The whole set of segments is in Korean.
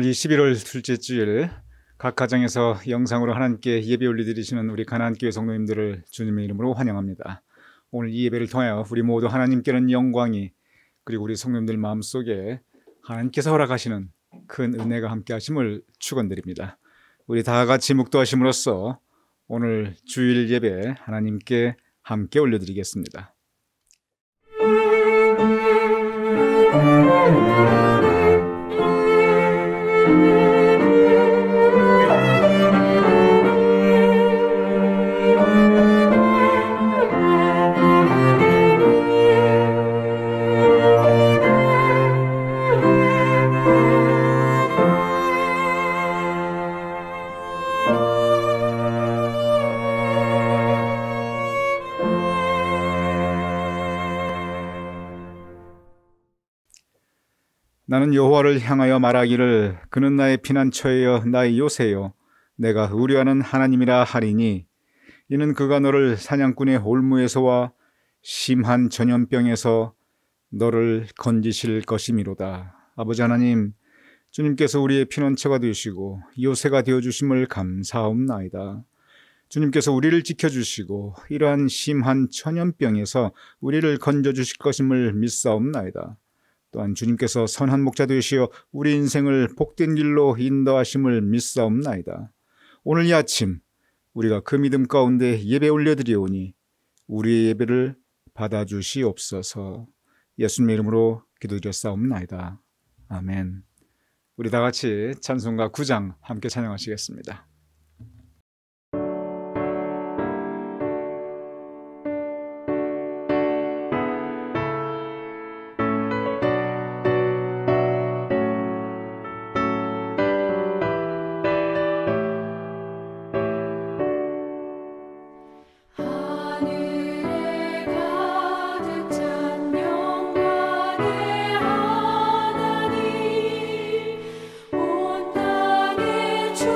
오늘 이 11월 둘째 주일 각 가정에서 영상으로 하나님께 예배 올려드리시는 우리 가나안교회 성도님들을 주님의 이름으로 환영합니다. 오늘 이 예배를 통하여 우리 모두 하나님께는 영광이, 그리고 우리 성도님들 마음속에 하나님께서 허락하시는 큰 은혜가 함께 하심을 축원드립니다. 우리 다 같이 묵도하심으로써 오늘 주일 예배 하나님께 함께 올려드리겠습니다. 나는 여호와를 향하여 말하기를 그는 나의 피난처여 나의 요새요 내가 의뢰하는 하나님이라 하리니 이는 그가 너를 사냥꾼의 올무에서와 심한 전염병에서 너를 건지실 것이미로다. 아버지 하나님, 주님께서 우리의 피난처가 되시고 요새가 되어주심을 감사하옵나이다. 주님께서 우리를 지켜주시고 이러한 심한 전염병에서 우리를 건져주실 것임을 믿사옵나이다. 또한 주님께서 선한 목자 되시어 우리 인생을 복된 길로 인도하심을 믿사옵나이다. 오늘 이 아침 우리가 그 믿음 가운데 예배 올려드리오니 우리의 예배를 받아주시옵소서. 예수님의 이름으로 기도드렸사옵나이다. 아멘. 우리 다 같이 찬송가 9장 함께 찬양하시겠습니다. 온 땅에 주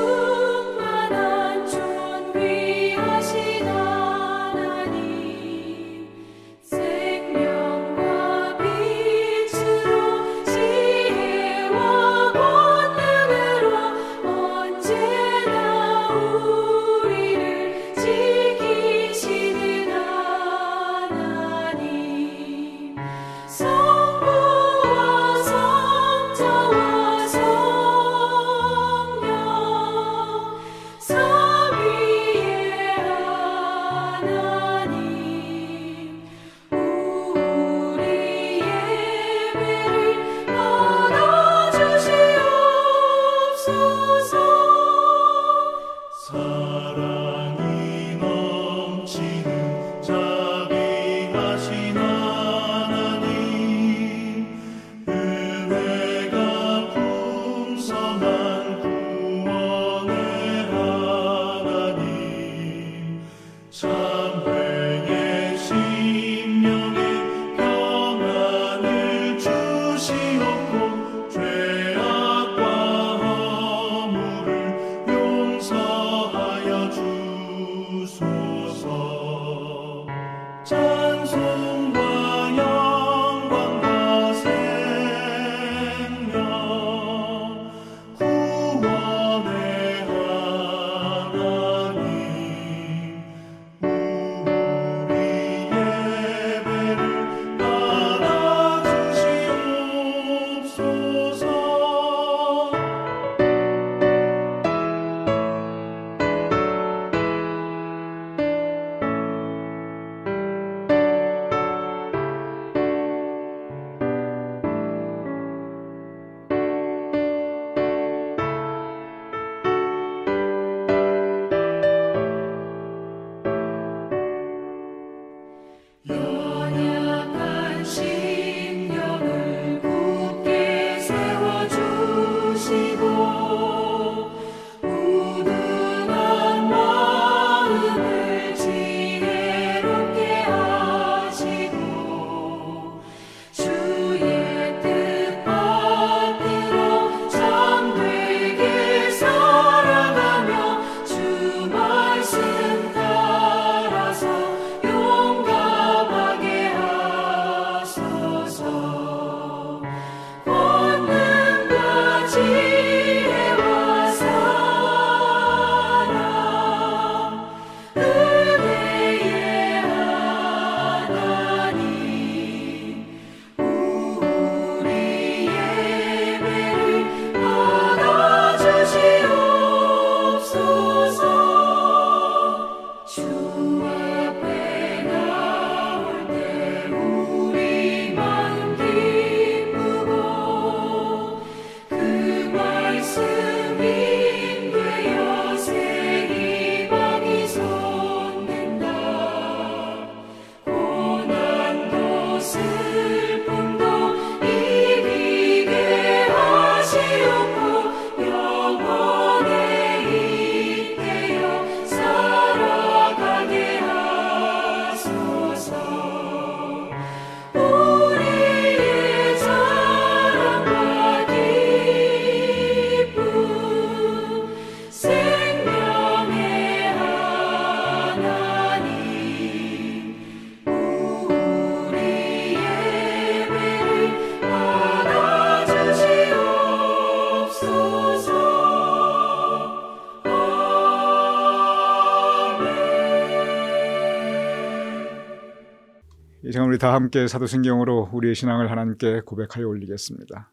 시간 우리 다 함께 사도신경으로 우리의 신앙을 하나님께 고백하여 올리겠습니다.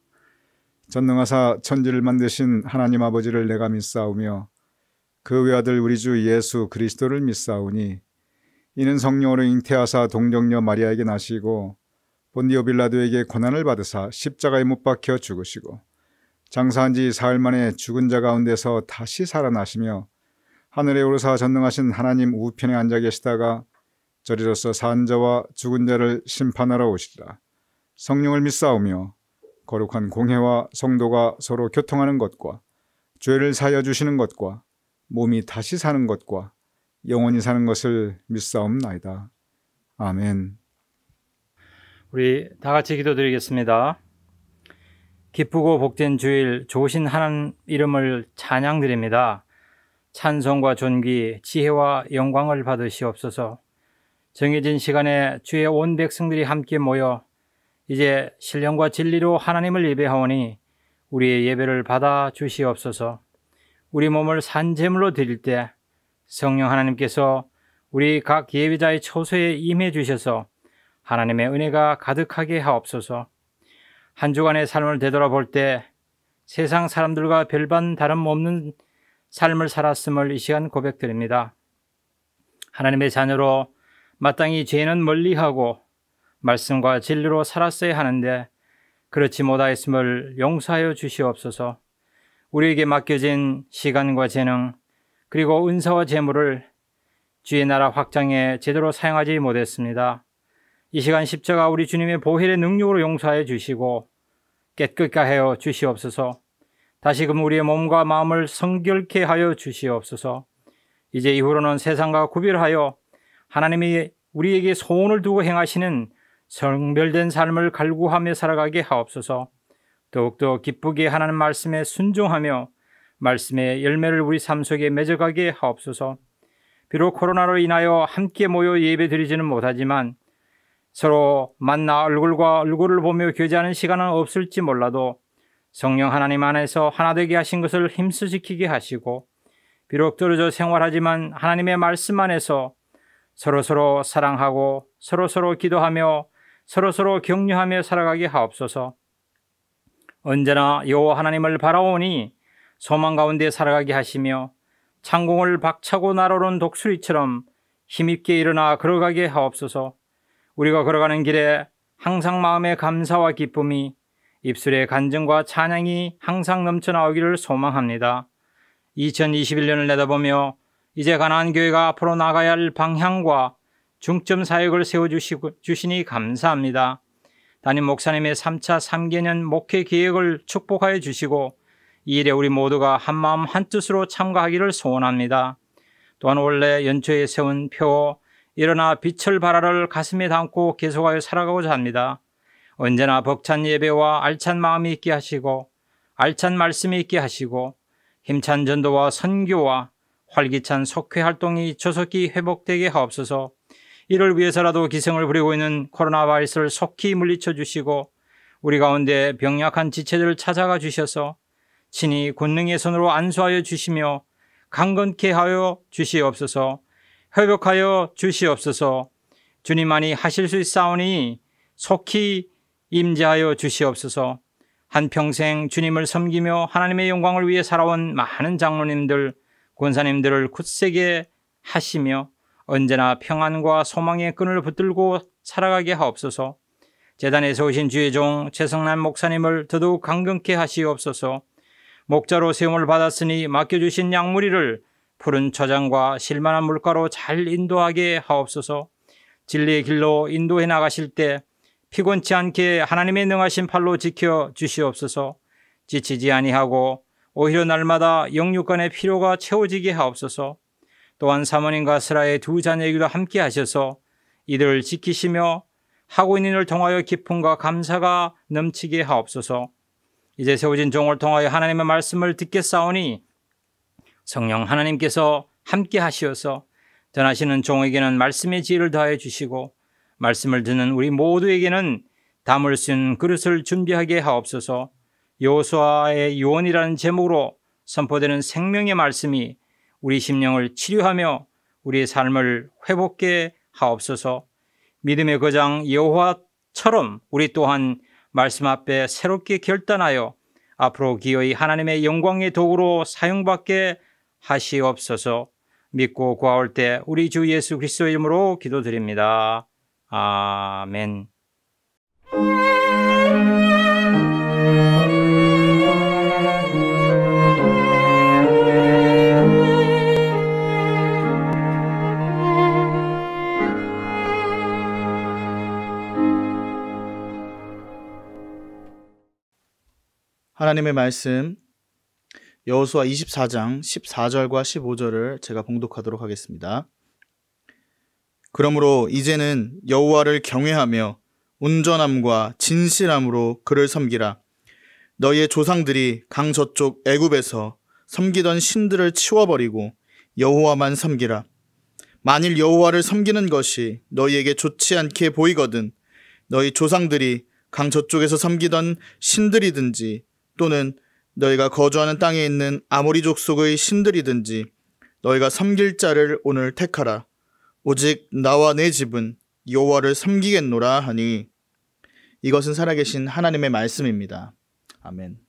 전능하사 천지를 만드신 하나님 아버지를 내가 믿사오며 그 외아들 우리 주 예수 그리스도를 믿사오니 이는 성령으로 잉태하사 동정녀 마리아에게 나시고 본디오 빌라도에게 고난을 받으사 십자가에 못 박혀 죽으시고 장사한 지 사흘 만에 죽은 자 가운데서 다시 살아나시며 하늘에 오르사 전능하신 하나님 우편에 앉아 계시다가 저리로서 산 자와 죽은 자를 심판하러 오시리라. 성령을 믿사오며 거룩한 공회와 성도가 서로 교통하는 것과 죄를 사하여 주시는 것과 몸이 다시 사는 것과 영원히 사는 것을 믿사옵나이다. 아멘. 우리 다 같이 기도드리겠습니다. 기쁘고 복된 주일, 좋으신 하나님 이름을 찬양드립니다. 찬송과 존귀, 지혜와 영광을 받으시옵소서. 정해진 시간에 주의 온 백성들이 함께 모여 이제 신령과 진리로 하나님을 예배하오니 우리의 예배를 받아 주시옵소서. 우리 몸을 산제물로 드릴 때 성령 하나님께서 우리 각 예배자의 처소에 임해 주셔서 하나님의 은혜가 가득하게 하옵소서. 한 주간의 삶을 되돌아볼 때 세상 사람들과 별반 다름없는 삶을 살았음을 이 시간 고백드립니다. 하나님의 자녀로 마땅히 죄는 멀리하고 말씀과 진리로 살았어야 하는데 그렇지 못하였음을 용서하여 주시옵소서. 우리에게 맡겨진 시간과 재능 그리고 은사와 재물을 주의 나라 확장에 제대로 사용하지 못했습니다. 이 시간 십자가 우리 주님의 보혈의 능력으로 용서하여 주시고 깨끗게 하여 주시옵소서. 다시금 우리의 몸과 마음을 성결케 하여 주시옵소서. 이제 이후로는 세상과 구별하여 하나님이 우리에게 소원을 두고 행하시는 성별된 삶을 갈구하며 살아가게 하옵소서. 더욱더 기쁘게 하나님 말씀에 순종하며 말씀의 열매를 우리 삶 속에 맺어가게 하옵소서. 비록 코로나로 인하여 함께 모여 예배드리지는 못하지만 서로 만나 얼굴과 얼굴을 보며 교제하는 시간은 없을지 몰라도 성령 하나님 안에서 하나 되게 하신 것을 힘써 지키게 하시고 비록 떨어져 생활하지만 하나님의 말씀 안에서 서로서로 사랑하고 서로서로 기도하며 서로서로 격려하며 살아가게 하옵소서. 언제나 여호와 하나님을 바라오니 소망 가운데 살아가게 하시며 창공을 박차고 날아오른 독수리처럼 힘있게 일어나 걸어가게 하옵소서. 우리가 걸어가는 길에 항상 마음의 감사와 기쁨이 입술의 간증과 찬양이 항상 넘쳐나오기를 소망합니다. 2021년을 내다보며 이제 가나안 교회가 앞으로 나가야 할 방향과 중점 사역을 세워주시니 감사합니다. 담임 목사님의 3차 3개년 목회 계획을 축복하여 주시고 이 일에 우리 모두가 한마음 한뜻으로 참가하기를 소원합니다. 또한 원래 연초에 세운 표 일어나 빛을 발하를 가슴에 담고 계속하여 살아가고자 합니다. 언제나 벅찬 예배와 알찬 마음이 있게 하시고 알찬 말씀이 있게 하시고 힘찬 전도와 선교와 활기찬 속회 활동이 조속히 회복되게 하옵소서. 이를 위해서라도 기승을 부리고 있는 코로나 바이러스를 속히 물리쳐 주시고 우리 가운데 병약한 지체들을 찾아가 주셔서 친히 권능의 손으로 안수하여 주시며 강건케 하여 주시옵소서. 회복하여 주시옵소서. 주님만이 하실 수 있사오니 속히 임재하여 주시옵소서. 한평생 주님을 섬기며 하나님의 영광을 위해 살아온 많은 장로님들, 권사님들을 굳세게 하시며 언제나 평안과 소망의 끈을 붙들고 살아가게 하옵소서. 재단에서 오신 주의 종 최성남 목사님을 더더욱 강건케 하시옵소서. 목자로 세움을 받았으니 맡겨주신 양무리를 푸른 초장과 실만한 물가로 잘 인도하게 하옵소서. 진리의 길로 인도해 나가실 때 피곤치 않게 하나님의 능하신 팔로 지켜 주시옵소서. 지치지 아니하고 오히려 날마다 영육간의 필요가 채워지게 하옵소서. 또한 사모님과 스라의 두 자녀에게도 함께 하셔서 이들을 지키시며 하고 있는 일을 통하여 기쁨과 감사가 넘치게 하옵소서. 이제 세워진 종을 통하여 하나님의 말씀을 듣겠사오니 성령 하나님께서 함께 하시어서 전하시는 종에게는 말씀의 지혜를 더하여 주시고 말씀을 듣는 우리 모두에게는 담을 수 있는 그릇을 준비하게 하옵소서. 여호수아의 유언이라는 제목으로 선포되는 생명의 말씀이 우리 심령을 치료하며 우리의 삶을 회복케 하옵소서. 믿음의 거장 여호와처럼 우리 또한 말씀 앞에 새롭게 결단하여 앞으로 기어이 하나님의 영광의 도구로 사용받게 하시옵소서. 믿고 구하올 때 우리 주 예수 그리스도 이름으로 기도드립니다. 아멘. 하나님의 말씀 여호수아 24장 14절과 15절을 제가 봉독하도록 하겠습니다. 그러므로 이제는 여호와를 경외하며 온전함과 진실함으로 그를 섬기라. 너희의 조상들이 강 저쪽 애굽에서 섬기던 신들을 치워버리고 여호와만 섬기라. 만일 여호와를 섬기는 것이 너희에게 좋지 않게 보이거든 너희 조상들이 강 저쪽에서 섬기던 신들이든지 또는 너희가 거주하는 땅에 있는 아모리 족속의 신들이든지 너희가 섬길 자를 오늘 택하라. 오직 나와 내 집은 여호와를 섬기겠노라 하니. 이것은 살아계신 하나님의 말씀입니다. 아멘.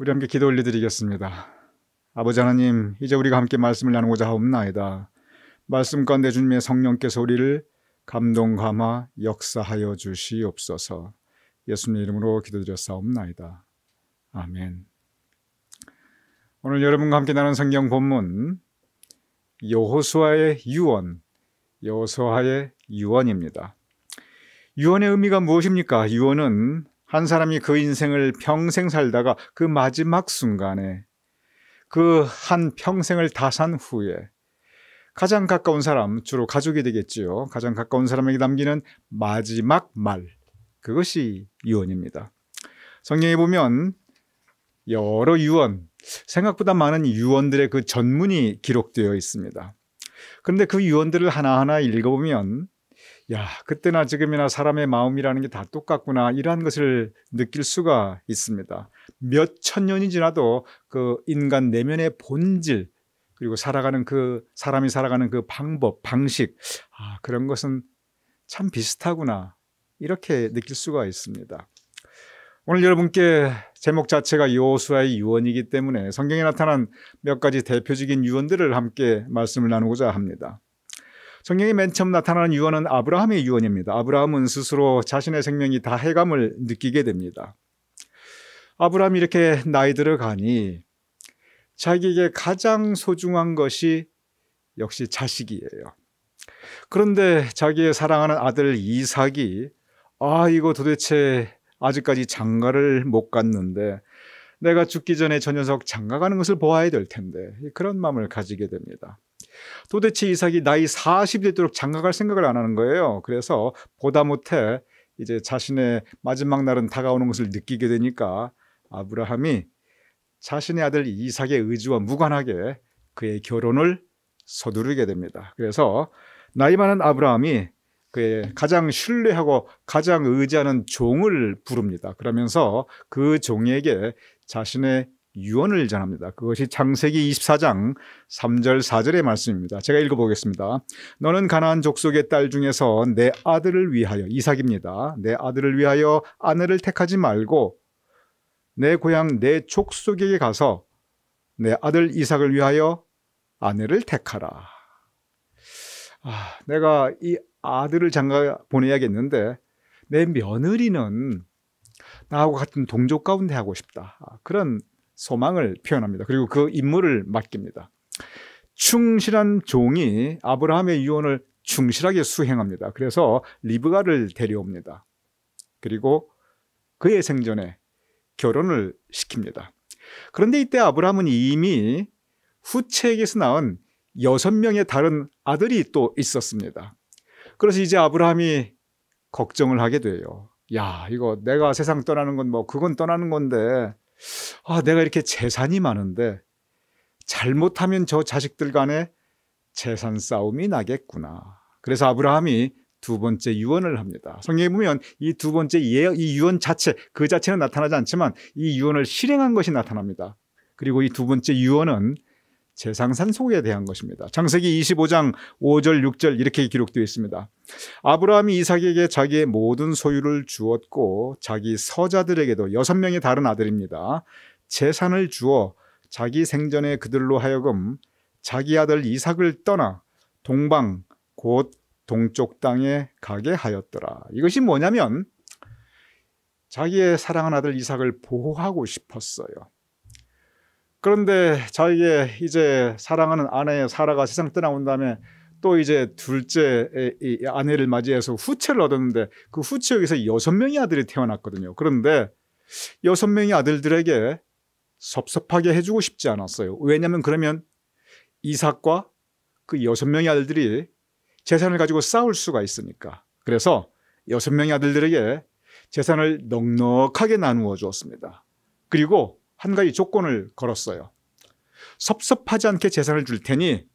우리 함께 기도 올려드리겠습니다. 아버지 하나님, 이제 우리가 함께 말씀을 나누고자 하옵나이다. 말씀 가운데 주님의 성령께서 우리를 감동 감화 역사하여 주시옵소서. 예수님의 이름으로 기도드렸사옵나이다. 아멘. 오늘 여러분과 함께 나눈 성경 본문 여호수아의 유언, 여호수아의 유언입니다. 유언의 의미가 무엇입니까? 유언은 한 사람이 그 인생을 평생 살다가 그 마지막 순간에 그 한 평생을 다 산 후에 가장 가까운 사람, 주로 가족이 되겠지요. 가장 가까운 사람에게 남기는 마지막 말, 그것이 유언입니다. 성경에 보면 여러 유언, 생각보다 많은 유언들의 그 전문이 기록되어 있습니다. 그런데 그 유언들을 하나하나 읽어보면 야, 그때나 지금이나 사람의 마음이라는 게 다 똑같구나, 이러한 것을 느낄 수가 있습니다. 몇 천 년이 지나도 그 인간 내면의 본질, 그리고 살아가는 그 사람이 살아가는 그 방법, 방식, 그런 것은 참 비슷하구나, 이렇게 느낄 수가 있습니다. 오늘 여러분께 제목 자체가 여호수아의 유언이기 때문에 성경에 나타난 몇 가지 대표적인 유언들을 함께 말씀을 나누고자 합니다. 성경에 맨 처음 나타나는 유언은 아브라함의 유언입니다. 아브라함은 스스로 자신의 생명이 다 해감을 느끼게 됩니다. 아브라함이 이렇게 나이 들어가니 자기에게 가장 소중한 것이 역시 자식이에요. 그런데 자기의 사랑하는 아들 이삭이 이거 도대체 아직까지 장가를 못 갔는데 내가 죽기 전에 저 녀석 장가 가는 것을 보아야 될 텐데, 그런 마음을 가지게 됩니다. 도대체 이삭이 나이 40이 되도록 장가 갈 생각을 안 하는 거예요. 그래서 보다 못해 이제 자신의 마지막 날은 다가오는 것을 느끼게 되니까 아브라함이 자신의 아들 이삭의 의지와 무관하게 그의 결혼을 서두르게 됩니다. 그래서 나이 많은 아브라함이 그의 가장 신뢰하고 가장 의지하는 종을 부릅니다. 그러면서 그 종에게 자신의 유언을 전합니다. 그것이 창세기 24장 3절 4절의 말씀입니다. 제가 읽어보겠습니다. 너는 가나안 족속의 딸 중에서 내 아들을 위하여, 이삭입니다, 내 아들을 위하여 아내를 택하지 말고 내 고향 내 족속에게 가서 내 아들 이삭을 위하여 아내를 택하라. 내가 이 아들을 장가 보내야겠는데 내 며느리는 나하고 같은 동족 가운데 하고 싶다, 그런 소망을 표현합니다. 그리고 그 임무를 맡깁니다. 충실한 종이 아브라함의 유언을 충실하게 수행합니다. 그래서 리브가를 데려옵니다. 그리고 그의 생전에 결혼을 시킵니다. 그런데 이때 아브라함은 이미 후체에게서 낳은 6명의 다른 아들이 또 있었습니다. 그래서 이제 아브라함이 걱정을 하게 돼요. 야, 이거 내가 세상 떠나는 건 그건 떠나는 건데 내가 이렇게 재산이 많은데 잘못하면 저 자식들 간에 재산 싸움이 나겠구나. 그래서 아브라함이 두 번째 유언을 합니다. 성경에 보면 이 두 번째 이 유언 자체, 그 자체는 나타나지 않지만 이 유언을 실행한 것이 나타납니다. 그리고 이 두 번째 유언은 재상산속에 대한 것입니다. 창세기 25장 5절 6절 이렇게 기록되어 있습니다. 아브라함이 이삭에게 자기의 모든 소유를 주었고 자기 서자들에게도 6명의 다른 아들입니다, 재산을 주어 자기 생전에 그들로 하여금 자기 아들 이삭을 떠나 동방 곧 동쪽 땅에 가게 하였더라. 이것이 뭐냐면 자기의 사랑하는 아들 이삭을 보호하고 싶었어요. 그런데 자기의 이제 사랑하는 아내 사라가 세상 떠나온 다음에 또 이제 둘째 아내를 맞이해서 후체를 얻었는데 그 후체에게서 6명의 아들이 태어났거든요. 그런데 6명의 아들들에게 섭섭하게 해주고 싶지 않았어요. 왜냐하면 그러면 이삭과 그 6명의 아들들이 재산을 가지고 싸울 수가 있으니까. 그래서 6명의 아들들에게 재산을 넉넉하게 나누어 주었습니다. 그리고 한 가지 조건을 걸었어요. 섭섭하지 않게 재산을 줄 테니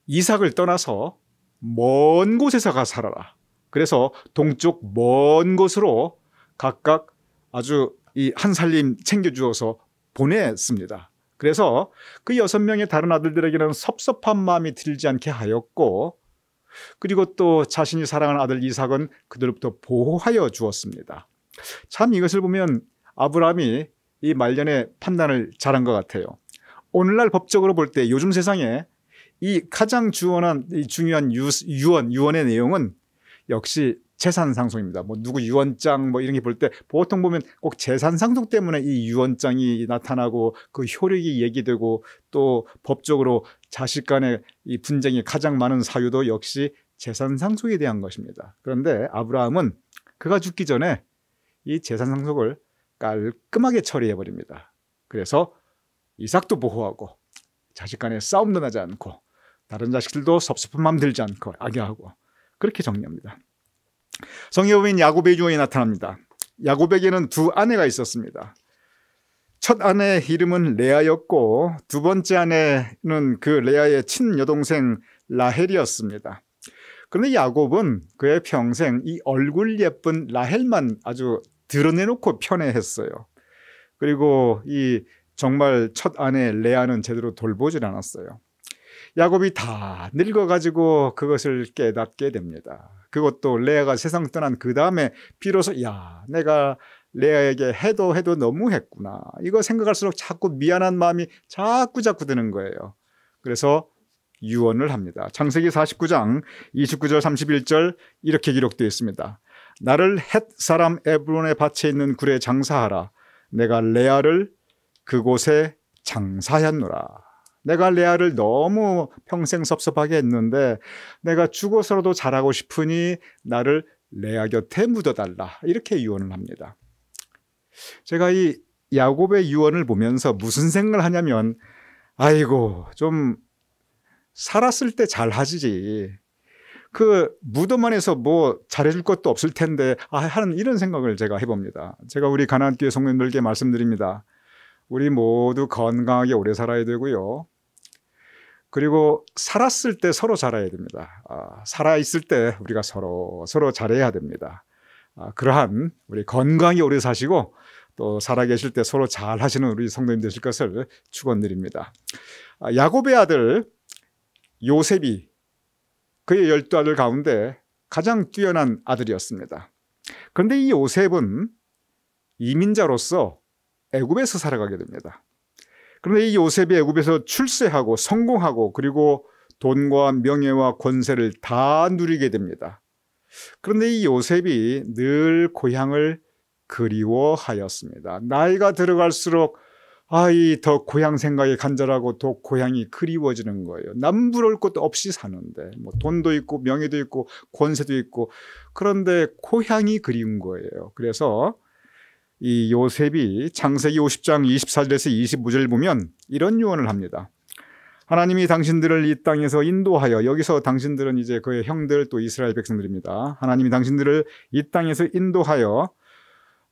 이삭을 떠나서 먼 곳에서 가 살아라. 그래서 동쪽 먼 곳으로 각각 아주 이 한 살림 챙겨주어서 보냈습니다. 그래서 그 6명의 다른 아들들에게는 섭섭한 마음이 들지 않게 하였고, 그리고 또 자신이 사랑하는 아들 이삭은 그들로부터 보호하여 주었습니다. 참 이것을 보면 아브라함이 이 말년에 판단을 잘한 것 같아요. 오늘날 법적으로 볼 때 요즘 세상에 이 가장 중요한 유언의 내용은 역시 재산 상속입니다. 뭐 누구 유언장 뭐 이런 게 볼 때 보통 보면 꼭 재산 상속 때문에 이 유언장이 나타나고 그 효력이 얘기되고 또 법적으로 자식 간의 이 분쟁이 가장 많은 사유도 역시 재산 상속에 대한 것입니다. 그런데 아브라함은 그가 죽기 전에 이 재산 상속을 깔끔하게 처리해 버립니다. 그래서 이삭도 보호하고 자식 간에 싸움도 나지 않고 다른 자식들도 섭섭한 마음 들지 않고 악여하고 그렇게 정리합니다. 성경에 보면 야곱의 유언이 나타납니다. 야곱에게는 두 아내가 있었습니다. 첫 아내의 이름은 레아였고 두 번째 아내는 그 레아의 친여동생 라헬이었습니다. 그런데 야곱은 그의 평생 이 얼굴 예쁜 라헬만 아주 드러내놓고 편애했어요. 그리고 이 정말 첫 아내 레아는 제대로 돌보질 않았어요. 야곱이 다 늙어가지고 그것을 깨닫게 됩니다. 그것도 레아가 세상 떠난 그 다음에 비로소 내가 레아에게 해도 너무했구나. 이거 생각할수록 자꾸 미안한 마음이 자꾸 드는 거예요. 그래서 유언을 합니다. 창세기 49장 29절 31절 이렇게 기록되어 있습니다. 나를 헷 사람 에브론의 밭에 있는 굴에 장사하라. 내가 레아를 그곳에 장사하였노라. 내가 레아를 너무 평생 섭섭하게 했는데 내가 죽어서라도 자라고 싶으니 나를 레아 곁에 묻어달라. 이렇게 유언을 합니다. 제가 이 야곱의 유언을 보면서 무슨 생각을 하냐면 아이고 좀 살았을 때 잘하지. 그 무덤 안에서 뭐 잘해줄 것도 없을 텐데 하는 이런 생각을 제가 해봅니다. 제가 우리 가나안교회 성도님들께 말씀드립니다. 우리 모두 건강하게 오래 살아야 되고요. 그리고 살았을 때 서로 잘해야 됩니다. 살아있을 때 우리가 서로 잘해야 됩니다. 그러한 우리 건강히 오래 사시고 또 살아계실 때 서로 잘 하시는 우리 성도님 되실 것을 축원드립니다. 야곱의 아들 요셉이 그의 12아들 가운데 가장 뛰어난 아들이었습니다. 그런데 이 요셉은 이민자로서 애굽에서 살아가게 됩니다. 그런데 이 요셉이 애굽에서 출세하고 성공하고 그리고 돈과 명예와 권세를 다 누리게 됩니다. 그런데 이 요셉이 늘 고향을 그리워하였습니다. 나이가 들어갈수록 더 고향 생각이 간절하고 더 고향이 그리워지는 거예요. 남부러울 것도 없이 사는데 뭐 돈도 있고 명예도 있고 권세도 있고 그런데 고향이 그리운 거예요. 그래서 이 요셉이 창세기 50장 24절에서 25절 보면 이런 유언을 합니다. 하나님이 당신들을 이 땅에서 인도하여, 여기서 당신들은 이제 그의 형들 또 이스라엘 백성들입니다. 하나님이 당신들을 이 땅에서 인도하여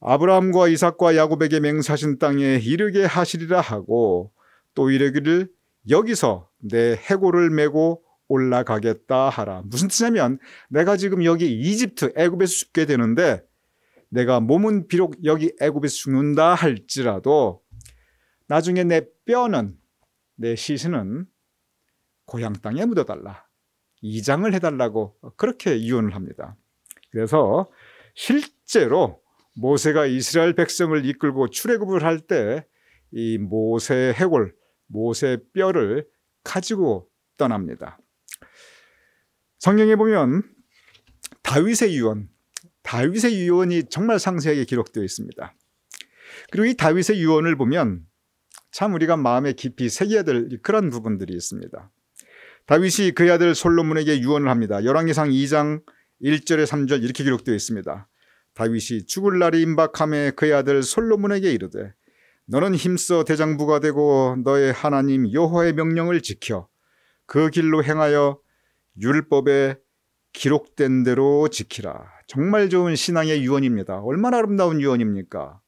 아브라함과 이삭과 야곱에게 맹세하신 땅에 이르게 하시리라 하고 또 이르기를 여기서 내 해골을 메고 올라가겠다 하라. 무슨 뜻이냐면 내가 지금 여기 이집트 애굽에서 죽게 되는데 내가 몸은 비록 여기 애굽에서 죽는다 할지라도 나중에 내 뼈는 내 시신은 고향 땅에 묻어달라. 이장을 해달라고 그렇게 유언을 합니다. 그래서 실제로 모세가 이스라엘 백성을 이끌고 출애굽을 할 때 이 모세의 해골, 모세의 뼈를 가지고 떠납니다. 성경에 보면 다윗의 유언이 정말 상세하게 기록되어 있습니다. 그리고 이 다윗의 유언을 보면 참 우리가 마음에 깊이 새겨야 될 그런 부분들이 있습니다. 다윗이 그의 아들 솔로몬에게 유언을 합니다. 열왕기상 2장 1절에 3절 이렇게 기록되어 있습니다. 다윗이 죽을 날이 임박함에 그의 아들 솔로몬에게 이르되 너는 힘써 대장부가 되고 너의 하나님 여호와의 명령을 지켜 그 길로 행하여 율법에 기록된 대로 지키라. 정말 좋은 신앙의 유언입니다. 얼마나 아름다운 유언입니까?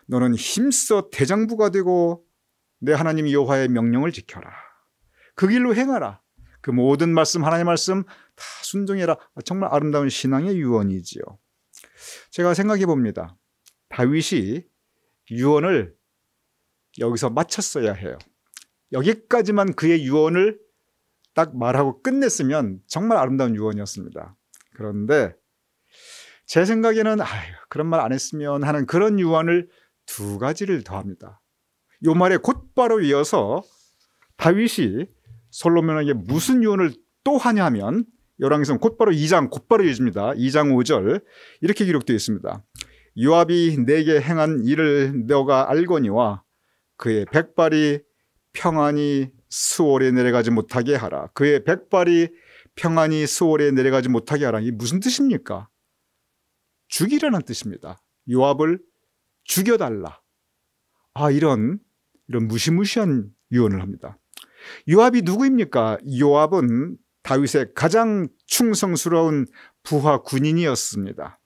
너는 힘써 대장부가 되고 내 하나님 여호와의 명령을 지켜라. 그 길로 행하라. 그 모든 말씀, 하나님의 말씀 다 순종해라. 정말 아름다운 신앙의 유언이지요. 제가 생각해 봅니다. 다윗이 유언을 여기서 마쳤어야 해요. 여기까지만 그의 유언을 딱 말하고 끝냈으면 정말 아름다운 유언이었습니다. 그런데 제 생각에는 그런 말 안 했으면 하는 그런 유언을 두 가지를 더합니다. 이 말에 곧바로 이어서 다윗이 솔로몬에게 무슨 유언을 또 하냐면 열왕기상 곧바로 2장 곧바로 이어집니다. 2장 5절 이렇게 기록되어 있습니다. 요압이 내게 행한 일을 너가 알거니와 그의 백발이 평안히 수월에 내려가지 못하게 하라. 그의 백발이 평안히 수월에 내려가지 못하게 하라. 이게 무슨 뜻입니까? 죽이라는 뜻입니다. 요압을 죽여달라. 이런 무시무시한 유언을 합니다. 요압이 누구입니까? 요압은 다윗의 가장 충성스러운 부하 군인이었습니다.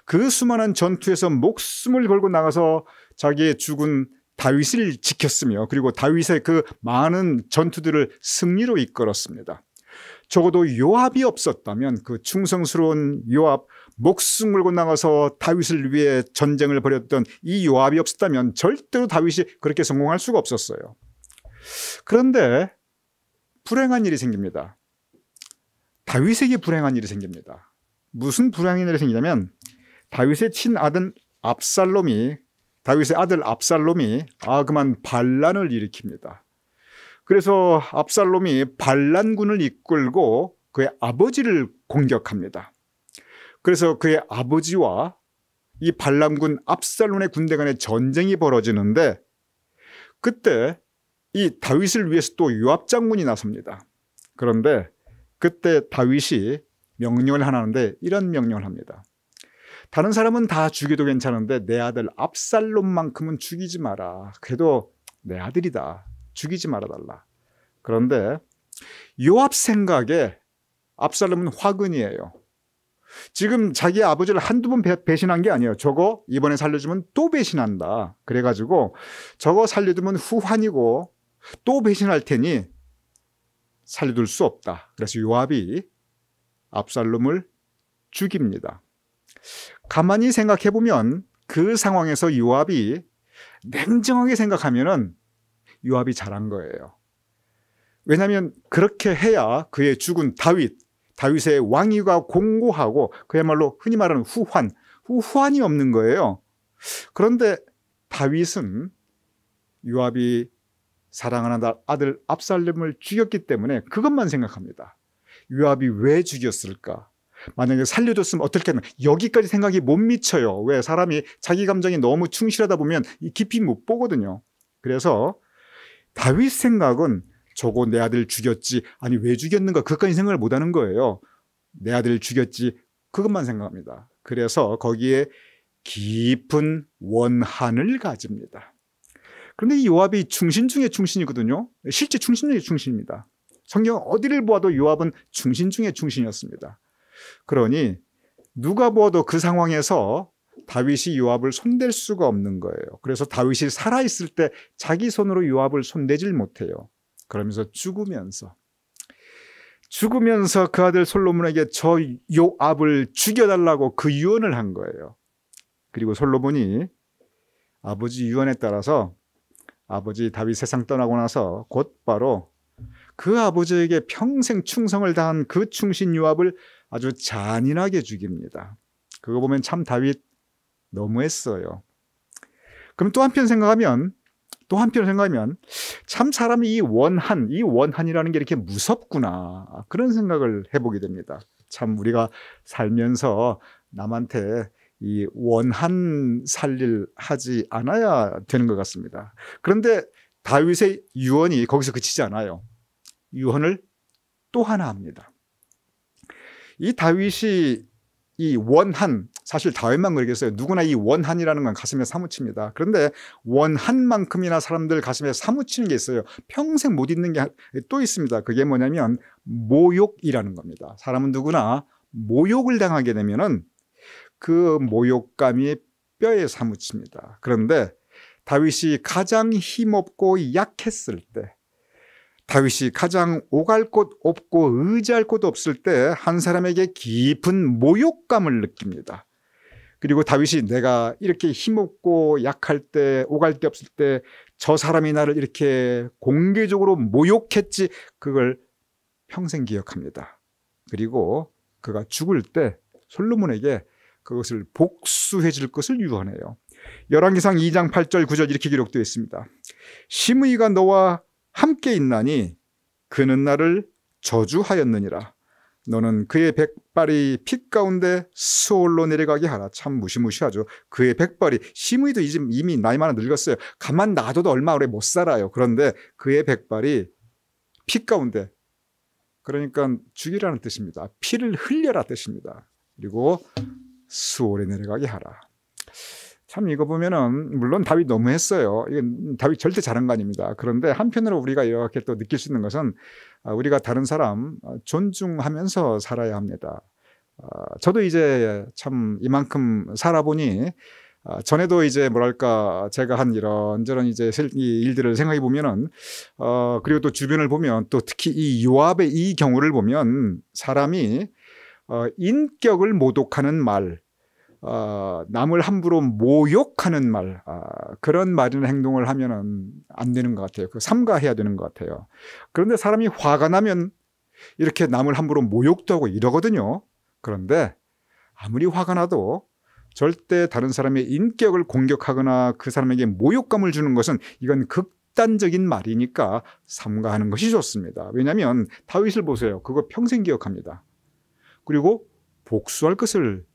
그 수많은 전투에서 목숨을 걸고 나가서 자기의 죽은 다윗을 지켰으며 그리고 다윗의 그 많은 전투들을 승리로 이끌었습니다. 적어도 요압이 없었다면 그 충성스러운 요압, 목숨 걸고 나가서 다윗을 위해 전쟁을 벌였던 이 요압이 없었다면 절대로 다윗이 그렇게 성공할 수가 없었어요. 그런데 불행한 일이 생깁니다. 다윗에게 불행한 일이 생깁니다. 무슨 불행한 일이 생기냐면 다윗의 친아들 압살롬이 그만 반란을 일으킵니다. 그래서 압살롬이 반란군을 이끌고 그의 아버지를 공격합니다. 그래서 그의 아버지와 이 반란군 압살롬의 군대 간에 전쟁이 벌어지는데 그때 이 다윗을 위해서 또 요압 장군이 나섭니다. 그런데 그때 다윗이 명령을 하는데 이런 명령을 합니다. 다른 사람은 다 죽여도 괜찮은데 내 아들 압살롬만큼은 죽이지 마라. 그래도 내 아들이다. 죽이지 말아달라. 그런데 요압 생각에 압살롬은 화근이에요. 지금 자기 아버지를 한두 번 배신한 게 아니에요. 저거 이번에 살려주면 또 배신한다. 그래가지고 저거 살려두면 후환이고 또 배신할 테니 살려둘 수 없다. 그래서 요압이 압살롬을 죽입니다. 가만히 생각해 보면 그 상황에서 요압이 냉정하게 생각하면은 요압이 잘한 거예요. 왜냐하면 그렇게 해야 그의 죽은 다윗의 왕위가 공고하고 그야말로 흔히 말하는 후환이 없는 거예요. 그런데 다윗은 요압이 사랑하는 아들 압살롬을 죽였기 때문에 그것만 생각합니다. 요압이 왜 죽였을까? 만약에 살려줬으면 어떻게 하면 여기까지 생각이 못 미쳐요. 왜? 사람이 자기 감정이 너무 충실하다 보면 깊이 못 보거든요. 그래서 다윗 생각은 저거 내 아들 죽였지. 아니 왜 죽였는가? 그것까지 생각을 못 하는 거예요. 내 아들 죽였지. 그것만 생각합니다. 그래서 거기에 깊은 원한을 가집니다. 그런데 이 요압이 충신 중에 충신이거든요. 실제 충신 중에 충신입니다. 성경 어디를 보아도 요압은 충신 중에 충신이었습니다. 그러니 누가 보아도 그 상황에서 다윗이 요압을 손댈 수가 없는 거예요. 그래서 다윗이 살아있을 때 자기 손으로 요압을 손대질 못해요. 그러면서 죽으면서 그 아들 솔로몬에게 저 요압을 죽여달라고 그 유언을 한 거예요. 그리고 솔로몬이 아버지 유언에 따라서 아버지 다윗 세상 떠나고 나서 곧바로 그 아버지에게 평생 충성을 다한 그 충신 요압을 아주 잔인하게 죽입니다. 그거 보면 참 다윗 너무했어요. 그럼 또 한편 생각하면 참 사람이 이 원한이라는 게 이렇게 무섭구나. 그런 생각을 해보게 됩니다. 참 우리가 살면서 남한테 이 원한 살릴 하지 않아야 되는 것 같습니다. 그런데 다윗의 유언이 거기서 그치지 않아요. 유언을 또 하나 합니다. 이 다윗이 이 원한, 사실 다윗만 그러겠어요. 누구나 이 원한이라는 건 가슴에 사무칩니다. 그런데 원한만큼이나 사람들 가슴에 사무치는 게 있어요. 평생 못 잊는 게 또 있습니다. 그게 뭐냐면 모욕이라는 겁니다. 사람은 누구나 모욕을 당하게 되면은 그 모욕감이 뼈에 사무칩니다. 그런데 다윗이 가장 힘없고 약했을 때, 다윗이 가장 오갈 곳 없고 의지할 곳 없을 때 한 사람에게 깊은 모욕감을 느낍니다. 그리고 다윗이 내가 이렇게 힘없고 약할 때, 오갈 데 없을 때 저 사람이 나를 이렇게 공개적으로 모욕했지, 그걸 평생 기억합니다. 그리고 그가 죽을 때 솔로몬에게 그것을 복수해 줄 것을 유언해요. 열왕기상 2장 8절 9절 이렇게 기록되어 있습니다. 심의가 너와 함께 있나니 그는 나를 저주하였느니라. 너는 그의 백발이 피 가운데 수올로 내려가게 하라. 참 무시무시하죠. 그의 백발이, 시므이도 이미 나이 많아 늙었어요. 가만 놔둬도 얼마 오래 못 살아요. 그런데 그의 백발이 피 가운데, 그러니까 죽이라는 뜻입니다. 피를 흘려라 뜻입니다. 그리고 수올에 내려가게 하라. 참 이거 보면은 물론 다윗 너무했어요. 이건 다윗 절대 잘한 거 아닙니다. 그런데 한편으로 우리가 이렇게 또 느낄 수 있는 것은 우리가 다른 사람 존중하면서 살아야 합니다. 저도 이제 참 이만큼 살아보니 전에도 이제 뭐랄까 제가 한 이런저런 이제 이 일들을 생각해 보면은 그리고 또 주변을 보면 또 특히 이 요압의 이 경우를 보면 사람이 인격을 모독하는 말, 남을 함부로 모욕하는 말, 그런 말이나 행동을 하면은 안 되는 것 같아요. 그 삼가해야 되는 것 같아요. 그런데 사람이 화가 나면 이렇게 남을 함부로 모욕도 하고 이러거든요. 그런데 아무리 화가 나도 절대 다른 사람의 인격을 공격하거나 그 사람에게 모욕감을 주는 것은 이건 극단적인 말이니까 삼가하는 것이 좋습니다. 왜냐하면 다윗을 보세요. 그거 평생 기억합니다. 그리고 복수할 것을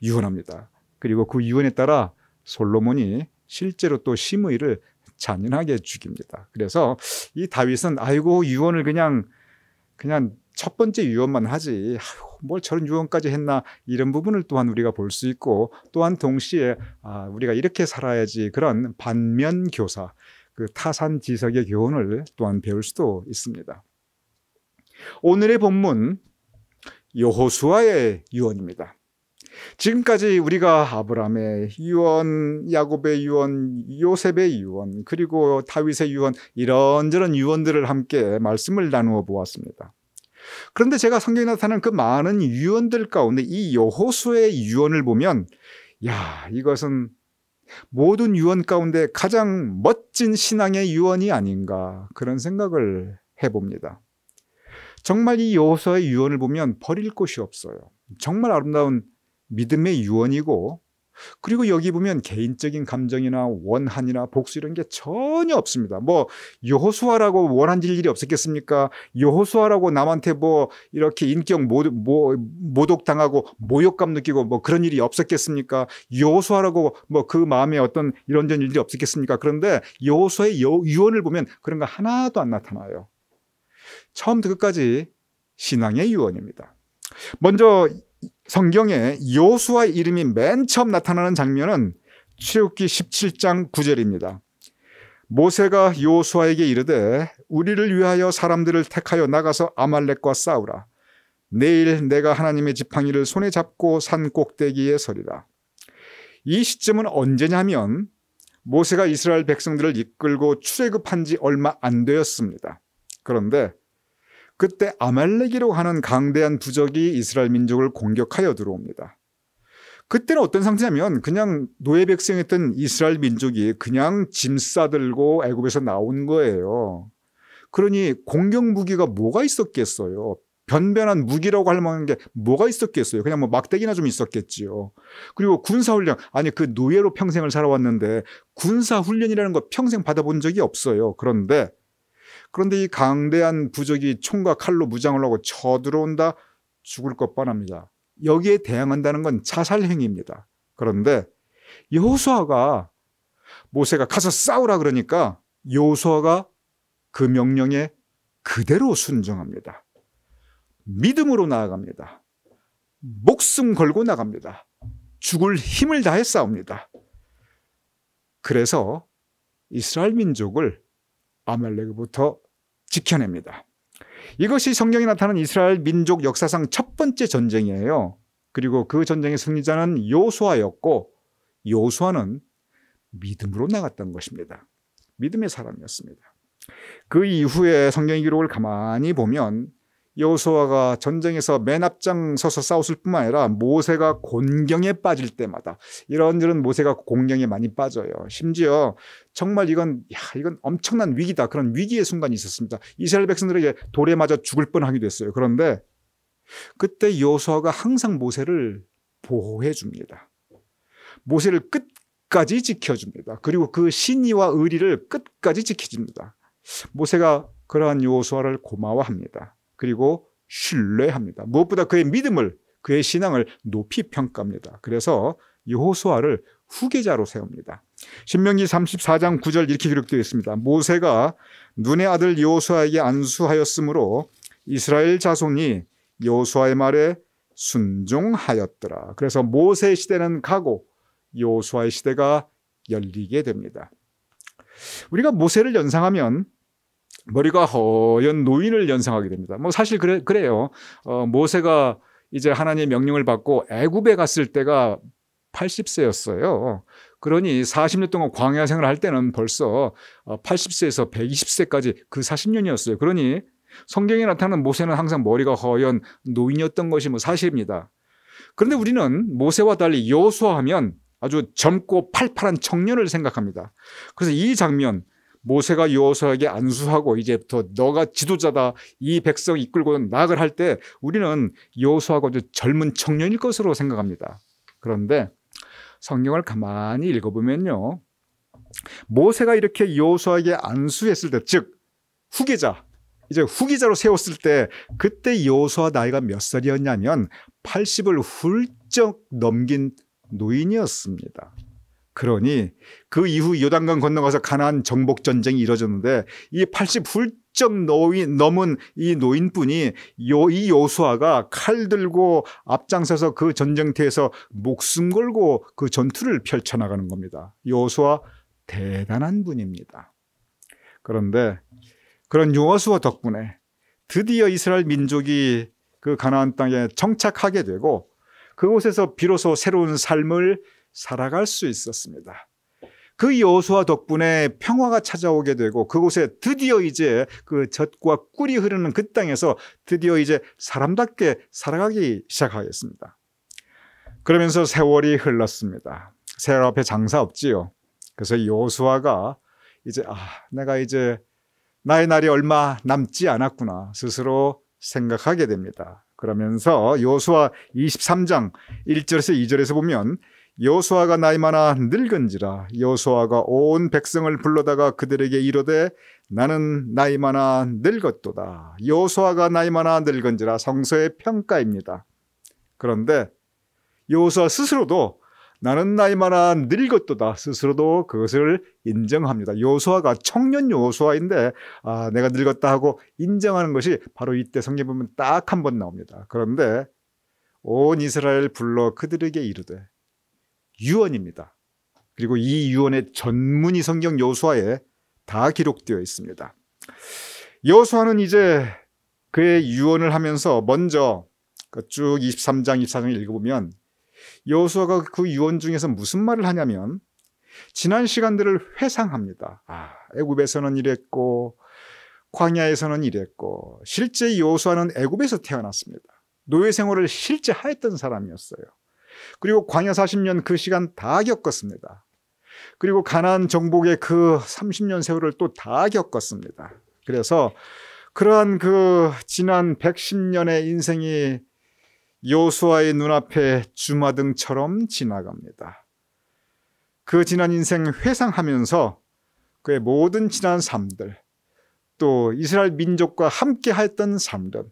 유언합니다. 그리고 그 유언에 따라 솔로몬이 실제로 또 시므이를 잔인하게 죽입니다. 그래서 이 다윗은 아이고 유언을 그냥 첫 번째 유언만 하지 뭘 저런 유언까지 했나, 이런 부분을 또한 우리가 볼 수 있고, 또한 동시에 우리가 이렇게 살아야지 그런 반면교사, 그 타산지석의 교훈을 또한 배울 수도 있습니다. 오늘의 본문 여호수아의 유언입니다. 지금까지 우리가 아브라함의 유언, 야곱의 유언, 요셉의 유언, 그리고 다윗의 유언, 이런저런 유언들을 함께 말씀을 나누어 보았습니다. 그런데 제가 성경에 나타나는 그 많은 유언들 가운데 이 여호수아의 유언을 보면 이것은 모든 유언 가운데 가장 멋진 신앙의 유언이 아닌가, 그런 생각을 해봅니다. 정말 이 여호수아의 유언을 보면 버릴 곳이 없어요. 정말 아름다운 믿음의 유언이고, 그리고 여기 보면 개인적인 감정이나 원한이나 복수 이런 게 전혀 없습니다. 뭐 여호수아라고 원한질 일이 없었겠습니까? 여호수아라고 남한테 뭐 이렇게 인격 모독당하고 모욕감 느끼고 뭐 그런 일이 없었겠습니까? 여호수아라고 뭐 그 마음에 어떤 이런저런 일이 없었겠습니까? 그런데 여호수아의 유언을 보면 그런 거 하나도 안 나타나요. 처음부터 끝까지 신앙의 유언입니다. 먼저 성경에 여호수아의 이름이 맨 처음 나타나는 장면은 출애굽기 17장 9절입니다. 모세가 여호수아에게 이르되 우리를 위하여 사람들을 택하여 나가서 아말렉과 싸우라. 내일 내가 하나님의 지팡이를 손에 잡고 산 꼭대기에 서리라. 이 시점은 언제냐면 모세가 이스라엘 백성들을 이끌고 출애굽한 지 얼마 안 되었습니다. 그런데 그때 아말렉이라고 하는 강대한 부족이 이스라엘 민족을 공격하여 들어옵니다. 그때는 어떤 상태냐면 그냥 노예 백성이었던 이스라엘 민족이 그냥 짐 싸들고 애굽에서 나온 거예요. 그러니 공격 무기가 뭐가 있었겠어요? 변변한 무기라고 할 만한 게 뭐가 있었겠어요? 그냥 뭐 막대기나 좀 있었겠지요. 그리고 군사훈련, 아니 그 노예로 평생을 살아왔는데 군사훈련이라는 거 평생 받아본 적이 없어요. 그런데 이 강대한 부족이 총과 칼로 무장을 하고 쳐들어온다, 죽을 것 뻔합니다. 여기에 대항한다는 건 자살 행위입니다. 그런데 여호수아가, 모세가 가서 싸우라 그러니까 여호수아가 그 명령에 그대로 순종합니다. 믿음으로 나아갑니다. 목숨 걸고 나갑니다. 죽을 힘을 다해 싸웁니다. 그래서 이스라엘 민족을 아말렉으로부터 지켜냅니다. 이것이 성경에 나타나는 이스라엘 민족 역사상 첫 번째 전쟁이에요. 그리고 그 전쟁의 승리자는 여호수아였고, 여호수아는 믿음으로 나갔던 것입니다. 믿음의 사람이었습니다. 그 이후에 성경의 기록을 가만히 보면 여호수아가 전쟁에서 맨 앞장서서 싸웠을 뿐만 아니라 모세가 곤경에 빠질 때마다 이런저런 모세가 곤경에 많이 빠져요. 심지어 정말 이건 엄청난 위기다, 그런 위기의 순간이 있었습니다. 이스라엘 백성들에게 돌에 맞아 죽을 뻔하기도 했어요. 그런데 그때 여호수아가 항상 모세를 보호해 줍니다. 모세를 끝까지 지켜줍니다. 그리고 그 신의와 의리를 끝까지 지켜줍니다. 모세가 그러한 여호수아를 고마워합니다. 그리고 신뢰합니다. 무엇보다 그의 믿음을, 그의 신앙을 높이 평가합니다. 그래서 여호수아를 후계자로 세웁니다. 신명기 34장 9절 이렇게 기록되어 있습니다. 모세가 눈의 아들 여호수아에게 안수하였으므로 이스라엘 자손이 여호수아의 말에 순종하였더라. 그래서 모세의 시대는 가고 여호수아의 시대가 열리게 됩니다. 우리가 모세를 연상하면 머리가 허연 노인을 연상하게 됩니다. 사실 그래요. 모세가 이제 하나님의 명령을 받고 애굽에 갔을 때가 80세였어요. 그러니 40년 동안 광야 생활을 할 때는 벌써 80세에서 120세까지 그 40년이었어요. 그러니 성경에 나타나는 모세는 항상 머리가 허연 노인이었던 것이 사실입니다. 그런데 우리는 모세와 달리 여호수아 하면 아주 젊고 팔팔한 청년을 생각합니다. 그래서 이 장면, 모세가 여호수아에게 안수하고 이제부터 너가 지도자다, 이 백성 이끌고 나아갈 할 때 우리는 여호수아가 아주 젊은 청년일 것으로 생각합니다. 그런데 성경을 가만히 읽어보면요, 모세가 이렇게 여호수아에게 안수했을 때, 즉 후계자, 이제 후계자로 세웠을 때 그때 여호수아 나이가 몇 살이었냐면 80을 훌쩍 넘긴 노인이었습니다. 그러니 그 이후 요단강 건너가서 가나안 정복 전쟁이 이뤄졌는데 이 80 훌쩍 넘은 이 노인뿐이 이 여호수아가 칼 들고 앞장서서 그 전쟁터에서 목숨 걸고 그 전투를 펼쳐나가는 겁니다. 여호수아 대단한 분입니다. 그런데 그런 여호수아 덕분에 드디어 이스라엘 민족이 그 가나안 땅에 정착하게 되고 그곳에서 비로소 새로운 삶을 살아갈 수 있었습니다. 그 여호수아 덕분에 평화가 찾아오게 되고 그곳에 드디어 이제 그 젖과 꿀이 흐르는 그 땅에서 드디어 이제 사람답게 살아가기 시작하겠습니다. 그러면서 세월이 흘렀습니다. 세월 앞에 장사 없지요. 그래서 여호수아가 이제 내가 이제 나의 날이 얼마 남지 않았구나 스스로 생각하게 됩니다. 그러면서 여호수아 23장 1절에서 2절에서 보면 여호수아가 나이 많아 늙은지라 여호수아가 온 백성을 불러다가 그들에게 이르되 나는 나이 많아 늙었도다. 여호수아가 나이 많아 늙은지라 성서의 평가입니다. 그런데 여호수아 스스로도 나는 나이 많아 늙었도다 스스로도 그것을 인정합니다. 여호수아가 청년 여호수아인데 내가 늙었다 하고 인정하는 것이 바로 이때 성경 보면 딱 한 번 나옵니다. 그런데 온 이스라엘 불러 그들에게 이르되 유언입니다. 그리고 이 유언의 전문이 성경 여호수아에 다 기록되어 있습니다. 여호수아는 이제 그의 유언을 하면서 먼저 쭉 23장 24장 읽어보면 여호수아가 그 유언 중에서 무슨 말을 하냐면 지난 시간들을 회상합니다. 애굽에서는 이랬고 광야에서는 이랬고 실제 여호수아는 애굽에서 태어났습니다. 노예 생활을 실제 하였던 사람이었어요. 그리고 광야 40년 그 시간 다 겪었습니다. 그리고 가나안 정복의 그 30년 세월을 또 다 겪었습니다. 그래서 그러한 그 지난 110년의 인생이 여호수아의 눈앞에 주마등처럼 지나갑니다. 그 지난 인생 회상하면서 그의 모든 지난 삶들, 또 이스라엘 민족과 함께 했던 삶들,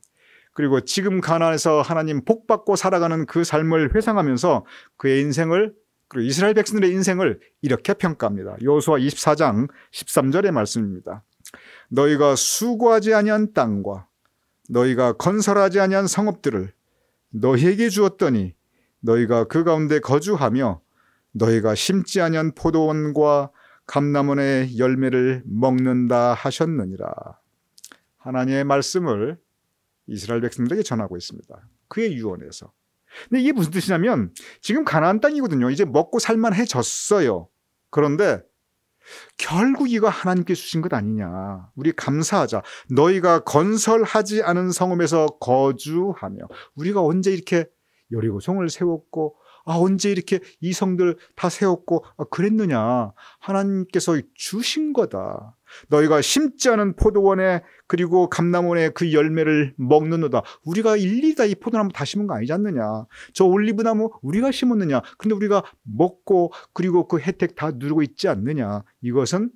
그리고 지금 가나안에서 하나님 복받고 살아가는 그 삶을 회상하면서 그의 인생을, 그리고 이스라엘 백성들의 인생을 이렇게 평가합니다. 여호수아 24장 13절의 말씀입니다. 너희가 수고하지 아니한 땅과 너희가 건설하지 아니한 성읍들을 너희에게 주었더니 너희가 그 가운데 거주하며 너희가 심지 아니한 포도원과 감람원의 열매를 먹는다 하셨느니라. 하나님의 말씀을 이스라엘 백성들에게 전하고 있습니다. 그의 유언에서. 근데 이게 무슨 뜻이냐면 지금 가나안 땅이거든요. 이제 먹고 살만해졌어요. 그런데 결국 이거 하나님께 주신 것 아니냐. 우리 감사하자. 너희가 건설하지 않은 성읍에서 거주하며. 우리가 언제 이렇게 여리고성을 세웠고 언제 이렇게 이 성들 다 세웠고 그랬느냐. 하나님께서 주신 거다. 너희가 심지 않은 포도원에 그리고 감람원에 그 열매를 먹는도다. 우리가 일일이 다 이 포도나무 다 심은 거 아니지 않느냐. 저 올리브나무 우리가 심었느냐. 근데 우리가 먹고 그리고 그 혜택 다 누리고 있지 않느냐. 이것은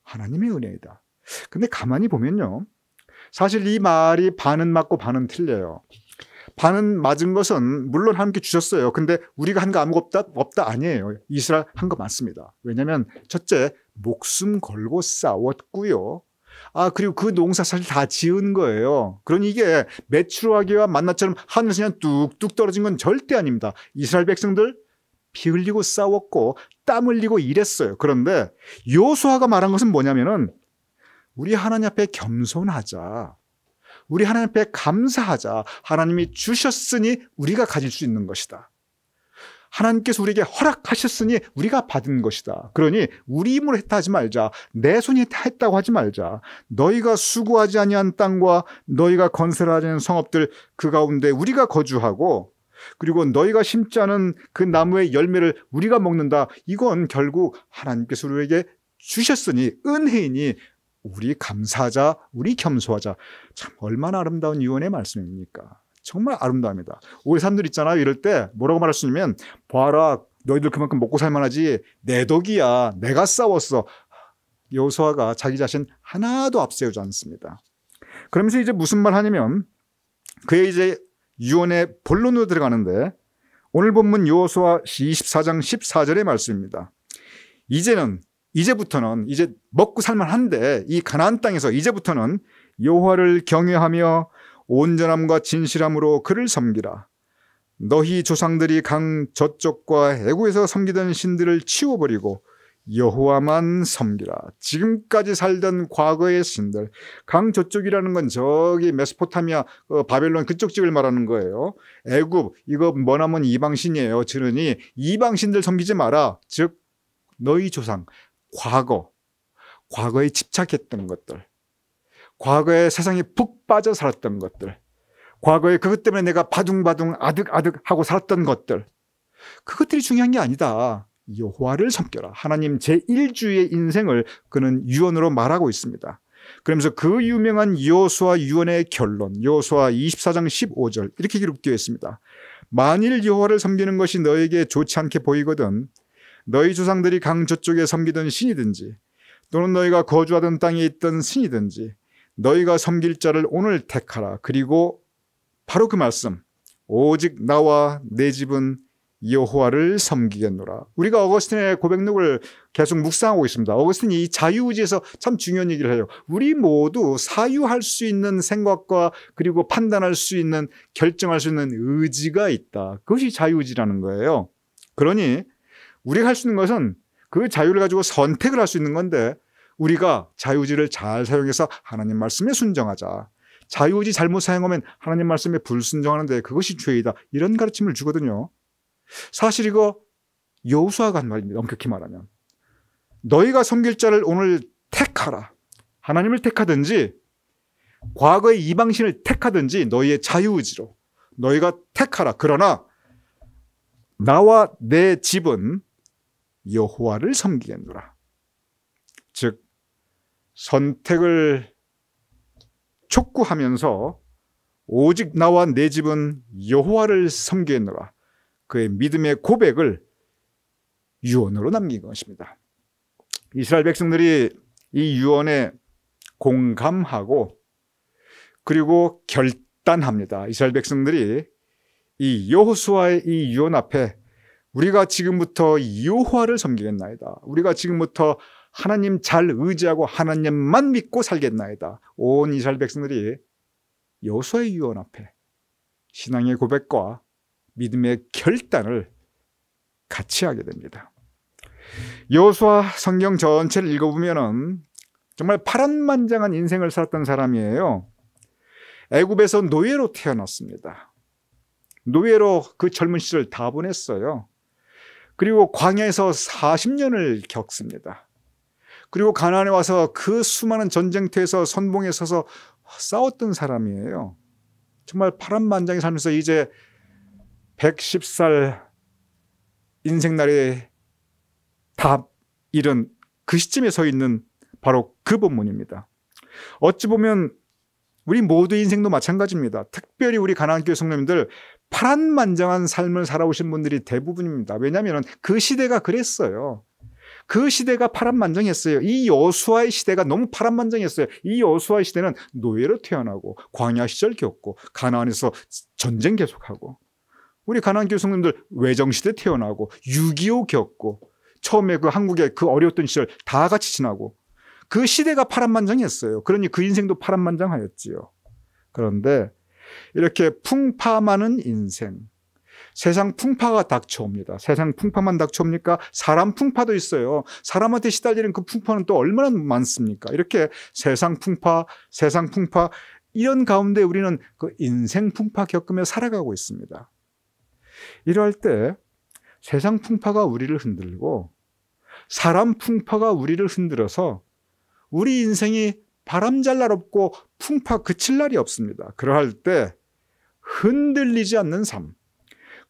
하나님의 은혜이다. 근데 가만히 보면요. 사실 이 말이 반은 맞고 반은 틀려요. 반은 맞은 것은 물론 하나님께 주셨어요. 근데 우리가 한 거 아무것도 없다 아니에요. 이스라엘 한 거 맞습니다. 왜냐하면 첫째, 목숨 걸고 싸웠고요. 그리고 그 농사 사실 다 지은 거예요. 그러니 이게 메추라기와 만나처럼 하늘에서 그냥 뚝뚝 떨어진 건 절대 아닙니다. 이스라엘 백성들 피 흘리고 싸웠고 땀 흘리고 일했어요. 그런데 여호수아가 말한 것은 뭐냐면은 우리 하나님 앞에 겸손하자. 우리 하나님 앞에 감사하자. 하나님이 주셨으니 우리가 가질 수 있는 것이다. 하나님께서 우리에게 허락하셨으니 우리가 받은 것이다. 그러니 우리 힘으로 했다 하지 말자. 내 손이 했다고 하지 말자. 너희가 수고하지 아니한 땅과 너희가 건설하지 않은 성읍들 그 가운데 우리가 거주하고 그리고 너희가 심지 않은 그 나무의 열매를 우리가 먹는다. 이건 결국 하나님께서 우리에게 주셨으니 은혜이니 우리 감사하자, 우리 겸손하자. 참 얼마나 아름다운 유언의 말씀입니까? 정말 아름다웁니다. 우리 사람들 있잖아요. 이럴 때 뭐라고 말할 수 있냐면 봐라, 너희들 그만큼 먹고 살만하지. 내 덕이야. 내가 싸웠어. 여호수아가 자기 자신 하나도 앞세우지 않습니다. 그러면서 이제 무슨 말 하냐면 그의 이제 유언의 본론으로 들어가는데 오늘 본문 여호수아 24장 14절의 말씀입니다. 이제부터는 이제 먹고 살만한데 이 가나안 땅에서 이제부터는 여호와를 경외하며 온전함과 진실함으로 그를 섬기라. 너희 조상들이 강 저쪽과 애국에서 섬기던 신들을 치워버리고 여호와만 섬기라. 지금까지 살던 과거의 신들, 강 저쪽이라는 건 저기 메소포타미아 바벨론 그쪽 지역을 말하는 거예요. 애국 이거 뭐냐면 이방신이에요. 그러니 이방신들 섬기지 마라. 즉 너희 조상 과거에 집착했던 것들, 과거에 세상에 푹 빠져 살았던 것들, 과거에 그것 때문에 내가 바둥바둥 아득아득하고 살았던 것들, 그것들이 중요한 게 아니다. 여호와를 섬겨라. 하나님 제1주의 인생을 그는 유언으로 말하고 있습니다. 그러면서 그 유명한 여호수아 유언의 결론, 여호수아 24장 15절 이렇게 기록되어 있습니다. 만일 여호와를 섬기는 것이 너에게 좋지 않게 보이거든 너희 조상들이 강 저쪽에 섬기던 신이든지 또는 너희가 거주하던 땅에 있던 신이든지 너희가 섬길 자를 오늘 택하라. 그리고 바로 그 말씀, 오직 나와 내 집은 여호와를 섬기겠노라. 우리가 어거스틴의 고백록을 계속 묵상하고 있습니다. 어거스틴이 이 자유의지에서 참 중요한 얘기를 해요. 우리 모두 사유할 수 있는 생각과 그리고 판단할 수 있는 결정할 수 있는 의지가 있다. 그것이 자유의지라는 거예요. 그러니 우리가 할 수 있는 것은 그 자유를 가지고 선택을 할 수 있는 건데 우리가 자유의지를 잘 사용해서 하나님 말씀에 순종하자. 자유의지 잘못 사용하면 하나님 말씀에 불순종하는데 그것이 죄이다. 이런 가르침을 주거든요. 사실 이거 여호수아가 한 말입니다. 엄격히 말하면. 너희가 섬길 자를 오늘 택하라. 하나님을 택하든지 과거의 이방신을 택하든지 너희의 자유의지로 너희가 택하라. 그러나 나와 내 집은 여호와를 섬기겠노라. 즉 선택을 촉구하면서 오직 나와 내 집은 여호와를 섬기겠노라. 그의 믿음의 고백을 유언으로 남긴 것입니다. 이스라엘 백성들이 이 유언에 공감하고 그리고 결단합니다. 이스라엘 백성들이 이 여호수아의 이 유언 앞에 우리가 지금부터 여호와를 섬기겠나이다. 우리가 지금부터 하나님 잘 의지하고 하나님만 믿고 살겠나이다. 온 이스라엘 백성들이 여호수아의 유언 앞에 신앙의 고백과 믿음의 결단을 같이 하게 됩니다. 여호수아 성경 전체를 읽어보면 정말 파란만장한 인생을 살았던 사람이에요. 애굽에서 노예로 태어났습니다. 노예로 그 젊은 시절 다 보냈어요. 그리고 광야에서 40년을 겪습니다. 그리고 가나안에 와서 그 수많은 전쟁터에서 선봉에 서서 싸웠던 사람이에요. 정말 파란만장히 살면서 이제 110살 인생날에 다 이른 그 시점에 서 있는 바로 그 본문입니다. 어찌 보면 우리 모두 인생도 마찬가지입니다. 특별히 우리 가나안교회 성도님들 파란만장한 삶을 살아오신 분들이 대부분입니다. 왜냐하면 그 시대가 그랬어요. 그 시대가 파란만장했어요. 이 여호수아의 시대가 너무 파란만장했어요. 이 여호수아의 시대는 노예로 태어나고 광야 시절 겪고 가나안에서 전쟁 계속하고, 우리 가나안 교회 성도님들 외정시대 태어나고 6.25 겪고 처음에 그 한국의 그 어려웠던 시절 다 같이 지나고, 그 시대가 파란만장했어요. 그러니 그 인생도 파란만장하였지요. 그런데 이렇게 풍파 많은 인생, 세상 풍파가 닥쳐옵니다. 세상 풍파만 닥쳐옵니까? 사람 풍파도 있어요. 사람한테 시달리는 그 풍파는 또 얼마나 많습니까? 이렇게 세상 풍파 이런 가운데 우리는 그 인생 풍파 겪으며 살아가고 있습니다. 이럴 때 세상 풍파가 우리를 흔들고 사람 풍파가 우리를 흔들어서 우리 인생이 바람잘 날 없고 풍파 그칠 날이 없습니다. 그러할 때 흔들리지 않는 삶,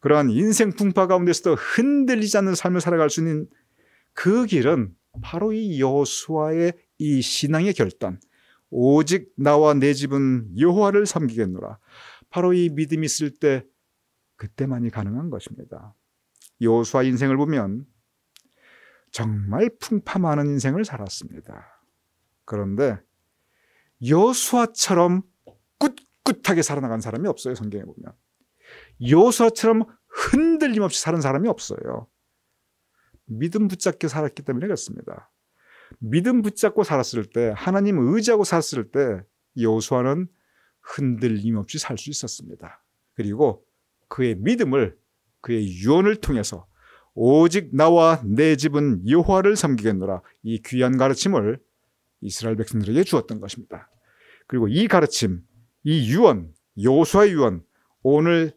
그러한 인생 풍파 가운데서도 흔들리지 않는 삶을 살아갈 수 있는 그 길은 바로 이 여호수아의 이 신앙의 결단, 오직 나와 내 집은 여호와를 섬기겠노라, 바로 이 믿음이 있을 때 그때만이 가능한 것입니다. 여호수아 인생을 보면 정말 풍파 많은 인생을 살았습니다. 그런데 여호수아처럼 꿋꿋하게 살아나간 사람이 없어요. 성경에 보면 여호수아처럼 흔들림 없이 사는 사람이 없어요. 믿음 붙잡게 살았기 때문에 그렇습니다. 믿음 붙잡고 살았을 때, 하나님 의지하고 살았을 때 여호수아는 흔들림 없이 살 수 있었습니다. 그리고 그의 믿음을, 그의 유언을 통해서 오직 나와 내 집은 여호와를 섬기겠노라, 이 귀한 가르침을 이스라엘 백성들에게 주었던 것입니다. 그리고 이 가르침, 이 유언, 여호수아의 유언, 오늘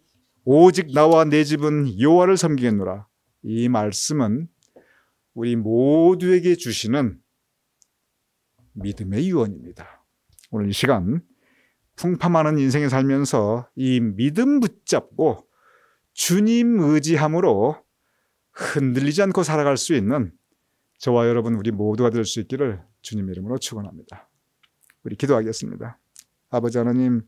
오직 나와 내 집은 여호와를 섬기겠노라, 이 말씀은 우리 모두에게 주시는 믿음의 유언입니다. 오늘 이 시간 풍파 많은 인생에 살면서 이 믿음 붙잡고 주님 의지함으로 흔들리지 않고 살아갈 수 있는 저와 여러분 우리 모두가 될 수 있기를 주님의 이름으로 축원합니다. 우리 기도하겠습니다. 아버지 하나님,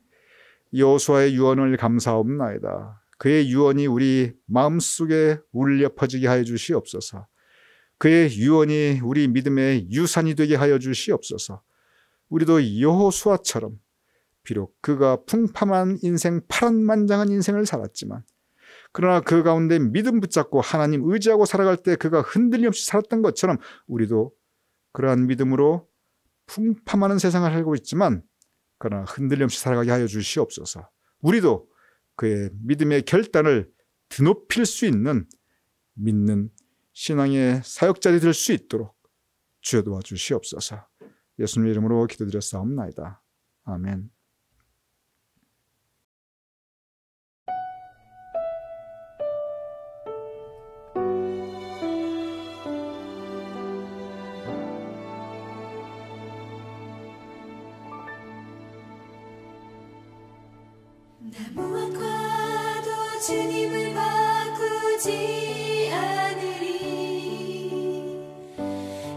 여호수아의 유언을 감사옵나이다. 그의 유언이 우리 마음속에 울려 퍼지게 하여 주시옵소서. 그의 유언이 우리 믿음의 유산이 되게 하여 주시옵소서. 우리도 여호수아처럼 비록 그가 풍파만 인생, 파란만장한 인생을 살았지만, 그러나 그 가운데 믿음 붙잡고 하나님 의지하고 살아갈 때 그가 흔들림 없이 살았던 것처럼 우리도 그러한 믿음으로 풍파 많은 세상을 살고 있지만 그러나 흔들림 없이 살아가게 하여 주시옵소서. 우리도 그의 믿음의 결단을 드높일 수 있는 믿는 신앙의 사역자들이 될 수 있도록 주여 도와주시옵소서. 예수님의 이름으로 기도드렸사옵나이다. 아멘. 나 무엇과도 주님을 바꾸지 않으리.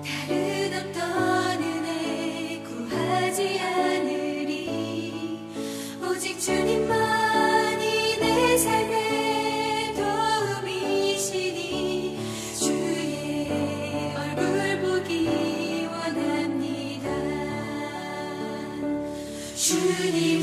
다른 어떤 은혜 구하지 않으리. 오직 주님만이 내 삶의 도움이시니 주의 얼굴 보기 원합니다. 주님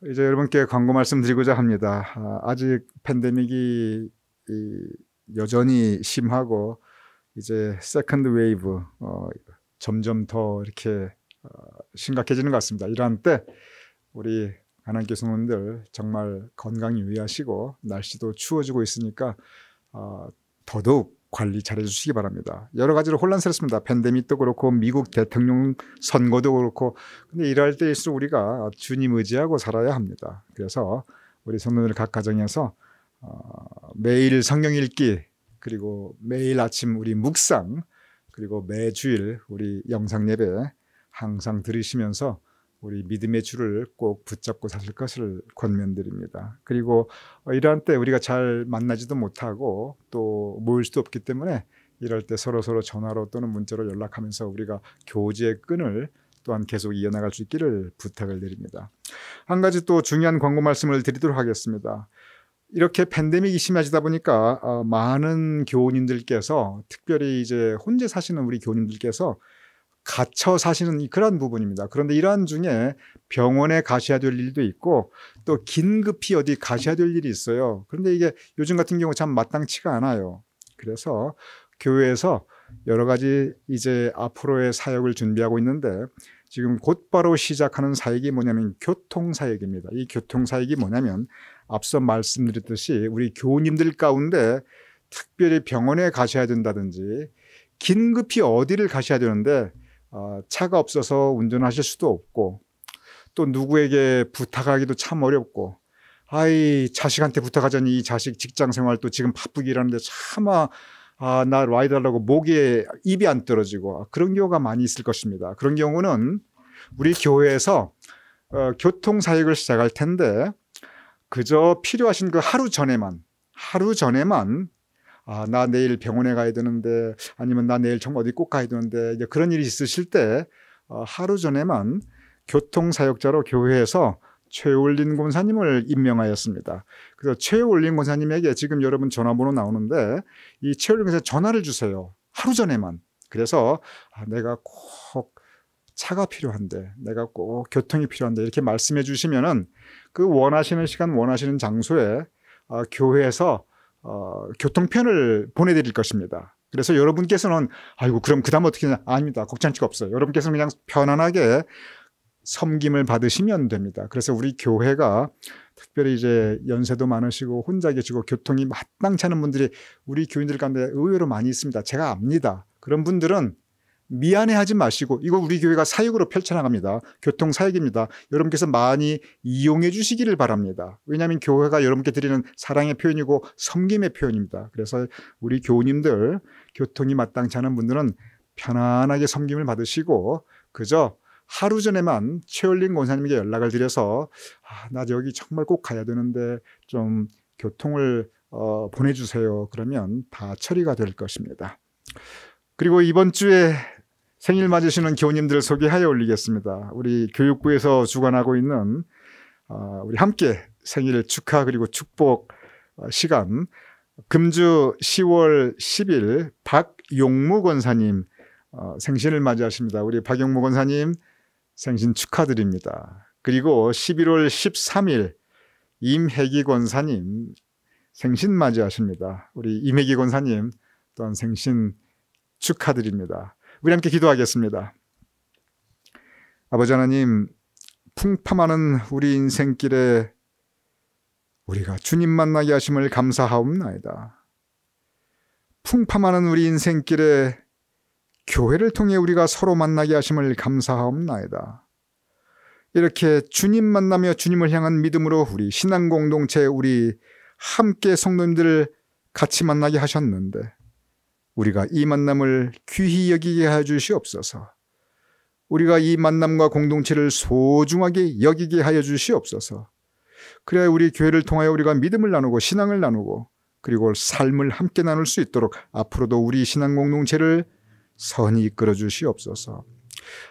이제 여러분께 광고 말씀드리고자 합니다. 아직 팬데믹이 여전히 심하고 이제 세컨드 웨이브 점점 더 이렇게 심각해지는 것 같습니다. 이러한 때 우리 가난교회 성도님들 정말 건강 유의하시고 날씨도 추워지고 있으니까 더더욱 관리 잘해 주시기 바랍니다. 여러 가지로 혼란스럽습니다. 팬데믹도 그렇고 미국 대통령 선거도 그렇고 근데 이럴 때일수록 우리가 주님 의지하고 살아야 합니다. 그래서 우리 성도들 각 가정에서 매일 성경 읽기 그리고 매일 아침 우리 묵상 그리고 매주일 우리 영상 예배 항상 들으시면서 우리 믿음의 줄을 꼭 붙잡고 사실 것을 권면드립니다. 그리고 이러한 때 우리가 잘 만나지도 못하고 또 모일 수도 없기 때문에 이럴 때 서로 전화로 또는 문자로 연락하면서 우리가 교제의 끈을 또한 계속 이어나갈 수 있기를 부탁을 드립니다. 한 가지 또 중요한 광고 말씀을 드리도록 하겠습니다. 이렇게 팬데믹이 심해지다 보니까 많은 교우님들께서 특별히 이제 혼자 사시는 우리 교우님들께서 갇혀 사시는 그런 부분입니다. 그런데 이러한 중에 병원에 가셔야 될 일도 있고 또 긴급히 어디 가셔야 될 일이 있어요. 그런데 이게 요즘 같은 경우 참 마땅치가 않아요. 그래서 교회에서 여러 가지 이제 앞으로의 사역을 준비하고 있는데 지금 곧바로 시작하는 사역이 뭐냐면 교통사역입니다. 이 교통사역이 뭐냐면 앞서 말씀드렸듯이 우리 교우님들 가운데 특별히 병원에 가셔야 된다든지 긴급히 어디를 가셔야 되는데 차가 없어서 운전하실 수도 없고 또 누구에게 부탁하기도 참 어렵고 자식한테 부탁하자니 이 자식 직장생활도 지금 바쁘게 일하는데 차마 나 라이드 하려고 목에 입이 안 떨어지고 그런 경우가 많이 있을 것입니다. 그런 경우는 우리 교회에서 교통사역을 시작할 텐데 그저 필요하신 그 하루 전에만 나 내일 병원에 가야 되는데 아니면 나 내일 정말 어디 꼭 가야 되는데 이제 그런 일이 있으실 때 하루 전에만 교통사역자로 교회에서 최올린 권사님을 임명하였습니다. 그래서 최올린 권사님에게 지금 여러분 전화번호 나오는데 이 최올린 권사님 전화를 주세요. 하루 전에만. 그래서 내가 꼭 차가 필요한데 내가 꼭 교통이 필요한데 이렇게 말씀해 주시면은 그 원하시는 시간 원하시는 장소에 교회에서 교통편을 보내드릴 것입니다. 그래서 여러분께서는 그럼 그 다음 어떻게 하냐? 아닙니다. 걱정할 필요 없어요. 여러분께서는 그냥 편안하게 섬김을 받으시면 됩니다. 그래서 우리 교회가 특별히 이제 연세도 많으시고 혼자 계시고 교통이 마땅치 않은 분들이 우리 교인들 가운데 의외로 많이 있습니다. 제가 압니다. 그런 분들은 미안해하지 마시고 이거 우리 교회가 사역으로 펼쳐나갑니다. 교통사역입니다. 여러분께서 많이 이용해 주시기를 바랍니다. 왜냐하면 교회가 여러분께 드리는 사랑의 표현이고 섬김의 표현입니다. 그래서 우리 교우님들 교통이 마땅치 않은 분들은 편안하게 섬김을 받으시고 그저 하루 전에만 최올린 권사님에게 연락을 드려서 나 여기 정말 꼭 가야 되는데 좀 교통을 보내주세요. 그러면 다 처리가 될 것입니다. 그리고 이번 주에 생일 맞으시는 교우님들을 소개하여 올리겠습니다. 우리 교육부에서 주관하고 있는 우리 함께 생일 축하 그리고 축복 시간 금주 10월 10일 박용무 권사님 생신을 맞이하십니다. 우리 박용무 권사님 생신 축하드립니다. 그리고 11월 13일 임혜기 권사님 생신 맞이하십니다. 우리 임혜기 권사님 또한 생신 축하드립니다. 우리 함께 기도하겠습니다. 아버지 하나님, 풍파많은 우리 인생길에 우리가 주님 만나게 하심을 감사하옵나이다. 풍파많은 우리 인생길에 교회를 통해 우리가 서로 만나게 하심을 감사하옵나이다. 이렇게 주님 만나며 주님을 향한 믿음으로 우리 신앙 공동체 우리 함께 성도님들을 같이 만나게 하셨는데 우리가 이 만남을 귀히 여기게 하여 주시옵소서. 우리가 이 만남과 공동체를 소중하게 여기게 하여 주시옵소서. 그래야 우리 교회를 통하여 우리가 믿음을 나누고 신앙을 나누고 그리고 삶을 함께 나눌 수 있도록 앞으로도 우리 신앙 공동체를 선히 이끌어 주시옵소서.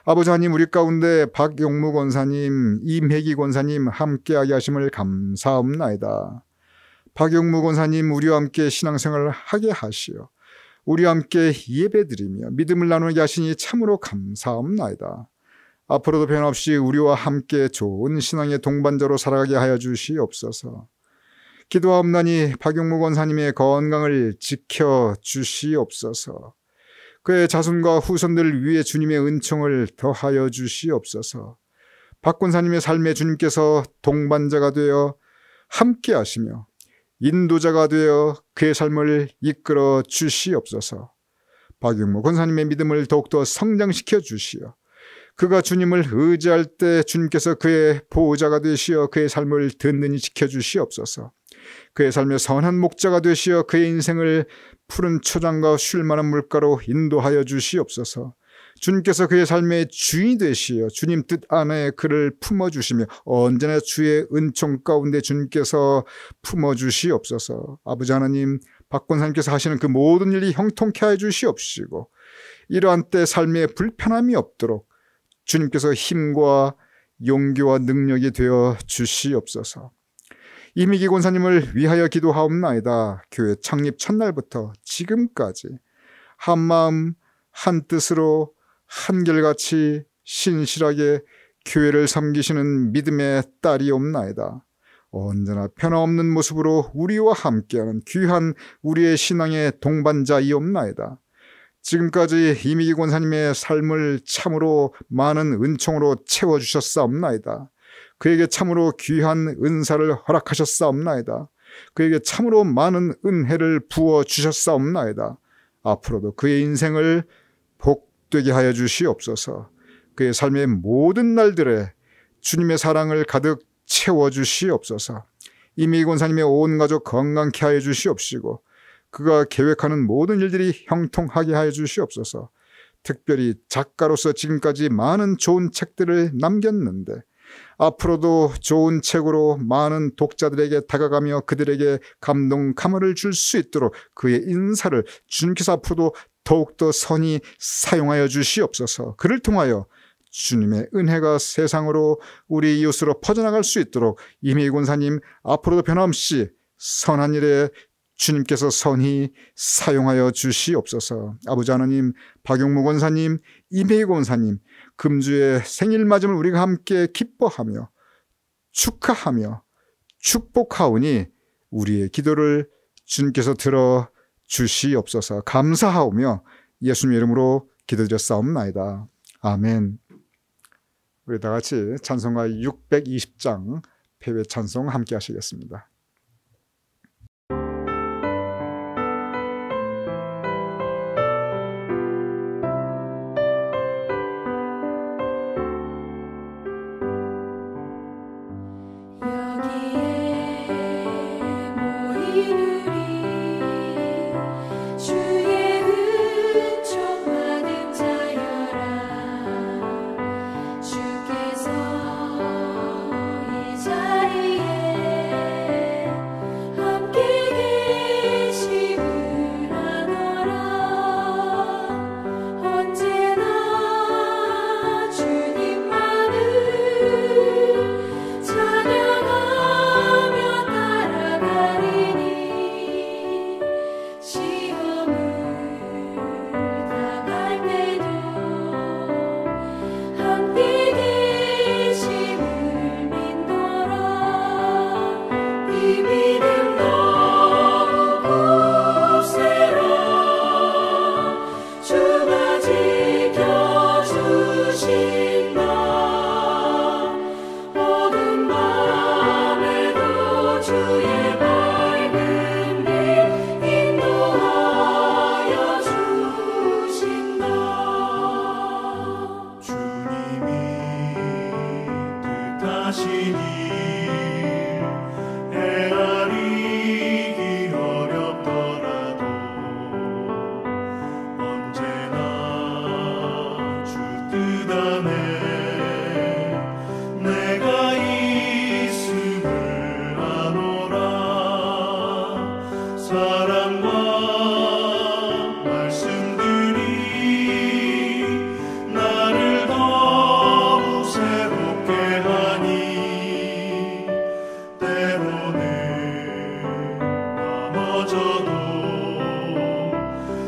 아버지 하나님, 우리 가운데 박용무 권사님, 임혜기 권사님 함께하게 하심을 감사옵나이다. 박용무 권사님 우리와 함께 신앙생활을 하게 하시어 우리와 함께 예배드리며 믿음을 나누게 하시니 참으로 감사옵나이다. 앞으로도 변함없이 우리와 함께 좋은 신앙의 동반자로 살아가게 하여 주시옵소서. 기도하옵나니 박용무 권사님의 건강을 지켜주시옵소서. 그의 자손과 후손들 위에 주님의 은총을 더하여 주시옵소서. 박 권사님의 삶에 주님께서 동반자가 되어 함께 하시며 인도자가 되어 그의 삶을 이끌어 주시옵소서. 박용무 권사님의 믿음을 더욱더 성장시켜 주시어 그가 주님을 의지할 때 주님께서 그의 보호자가 되시어 그의 삶을 든든히 지켜주시옵소서. 그의 삶의 선한 목자가 되시어 그의 인생을 푸른 초장과 쉴만한 물가로 인도하여 주시옵소서. 주님께서 그의 삶의 주인이 되시어 주님 뜻 안에 그를 품어주시며 언제나 주의 은총 가운데 주님께서 품어주시옵소서. 아버지 하나님, 박 권사님께서 하시는 그 모든 일이 형통케 하여 주시옵시고 이러한 때 삶에 불편함이 없도록 주님께서 힘과 용기와 능력이 되어 주시옵소서. 이미기 권사님을 위하여 기도하옵나이다. 교회 창립 첫날부터 지금까지 한마음 한뜻으로 한결같이 신실하게 교회를 섬기시는 믿음의 딸이옵나이다. 언제나 변함없는 모습으로 우리와 함께하는 귀한 우리의 신앙의 동반자이옵나이다. 지금까지 이미기 권사님의 삶을 참으로 많은 은총으로 채워주셨사옵나이다. 그에게 참으로 귀한 은사를 허락하셨사옵나이다. 그에게 참으로 많은 은혜를 부어주셨사옵나이다. 앞으로도 그의 인생을 복되게 하여 주시옵소서. 그의 삶의 모든 날들에 주님의 사랑을 가득 채워주시옵소서. 이미기 권사님의 온 가족 건강케 하여 주시옵시고 그가 계획하는 모든 일들이 형통하게 하여 주시옵소서. 특별히 작가로서 지금까지 많은 좋은 책들을 남겼는데 앞으로도 좋은 책으로 많은 독자들에게 다가가며 그들에게 감동, 감화를 줄 수 있도록 그의 인사를 주님께서 앞으로도 더욱더 선히 사용하여 주시옵소서. 그를 통하여 주님의 은혜가 세상으로 우리 이웃으로 퍼져나갈 수 있도록 이미기 권사님 앞으로도 변함없이 선한 일에 주님께서 선히 사용하여 주시옵소서. 아버지 하나님, 박용무 권사님, 이미기 권사님 금주의 생일 맞음을 우리가 함께 기뻐하며 축하하며 축복하오니 우리의 기도를 주님께서 들어 주시옵소서. 감사하오며 예수님 이름으로 기도드렸사옵나이다. 아멘. 우리 다 같이 찬송가 620장 패배 찬송 함께 하시겠습니다.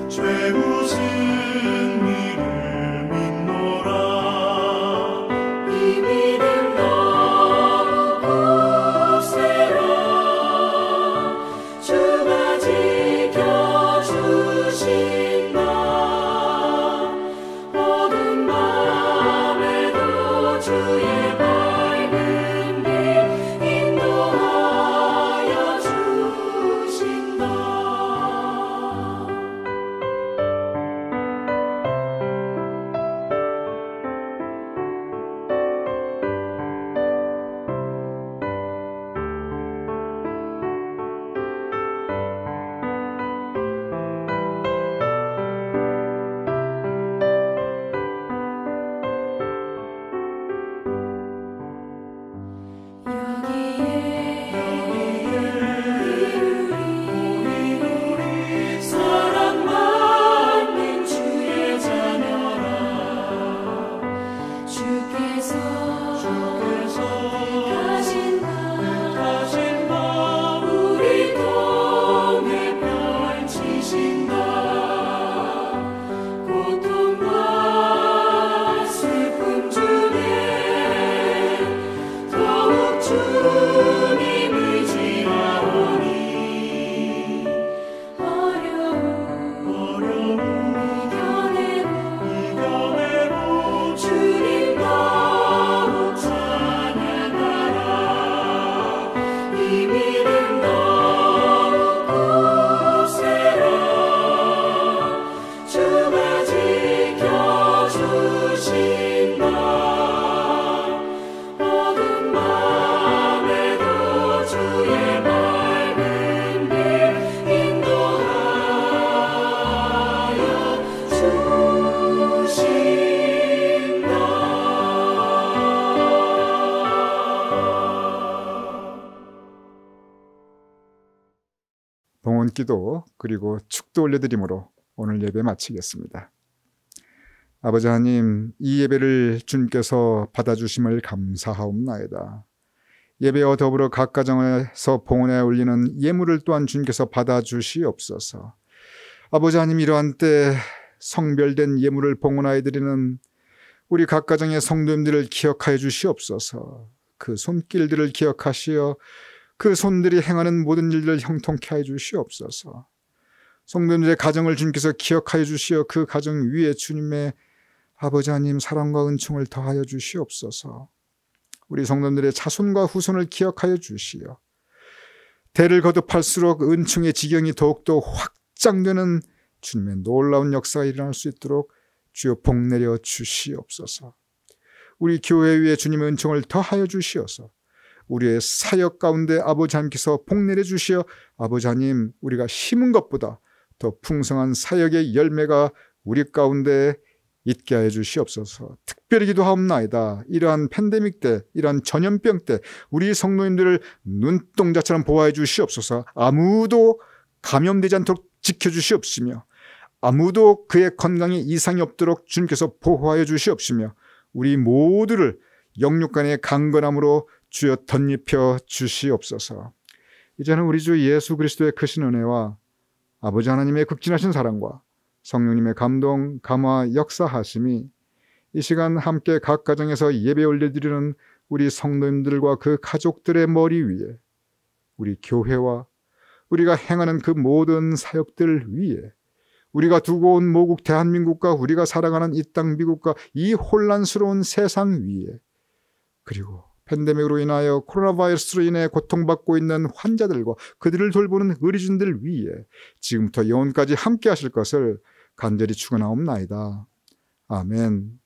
죄 웃은 이를 믿노라. 기도 그리고 축도 올려드림으로 오늘 예배 마치겠습니다. 아버지 하나님, 이 예배를 주님께서 받아주심을 감사하옵나이다. 예배와 더불어 각 가정에서 봉헌에 올리는 예물을 또한 주님께서 받아주시옵소서. 아버지 하나님, 이러한 때 성별된 예물을 봉헌하여 드리는 우리 각 가정의 성도님들을 기억하여 주시옵소서. 그 손길들을 기억하시어 그 손들이 행하는 모든 일들을 형통케 하여 주시옵소서. 성도님들의 가정을 주님께서 기억하여 주시어 그 가정 위에 주님의 아버지 하나님 사랑과 은총을 더하여 주시옵소서. 우리 성도님들의 자손과 후손을 기억하여 주시어 대를 거듭할수록 은총의 지경이 더욱더 확장되는 주님의 놀라운 역사가 일어날 수 있도록 주여 복 내려 주시옵소서. 우리 교회 위에 주님의 은총을 더하여 주시어서 우리의 사역 가운데 아버지 하나님께서 복 내려 주시어 아버지 하나님, 우리가 심은 것보다 더 풍성한 사역의 열매가 우리 가운데 있게 하여 주시옵소서. 특별히 기도하옵나이다. 이러한 팬데믹 때, 이러한 전염병 때 우리 성도님들을 눈동자처럼 보호해 주시옵소서. 아무도 감염되지 않도록 지켜주시옵시며 아무도 그의 건강에 이상이 없도록 주님께서 보호하여 주시옵시며 우리 모두를 영육간의 강건함으로 주여 덧입혀 주시옵소서. 이제는 우리 주 예수 그리스도의 크신 은혜와 아버지 하나님의 극진하신 사랑과 성령님의 감동, 감화, 역사하심이 이 시간 함께 각 가정에서 예배 올려드리는 우리 성도님들과 그 가족들의 머리 위에, 우리 교회와 우리가 행하는 그 모든 사역들 위에, 우리가 두고 온 모국 대한민국과 우리가 살아가는 이 땅 미국과 이 혼란스러운 세상 위에, 그리고 팬데믹으로 인하여 코로나 바이러스로 인해 고통받고 있는 환자들과 그들을 돌보는 의료진들 위에 지금부터 영원까지 함께 하실 것을 간절히 축원하옵나이다. 아멘.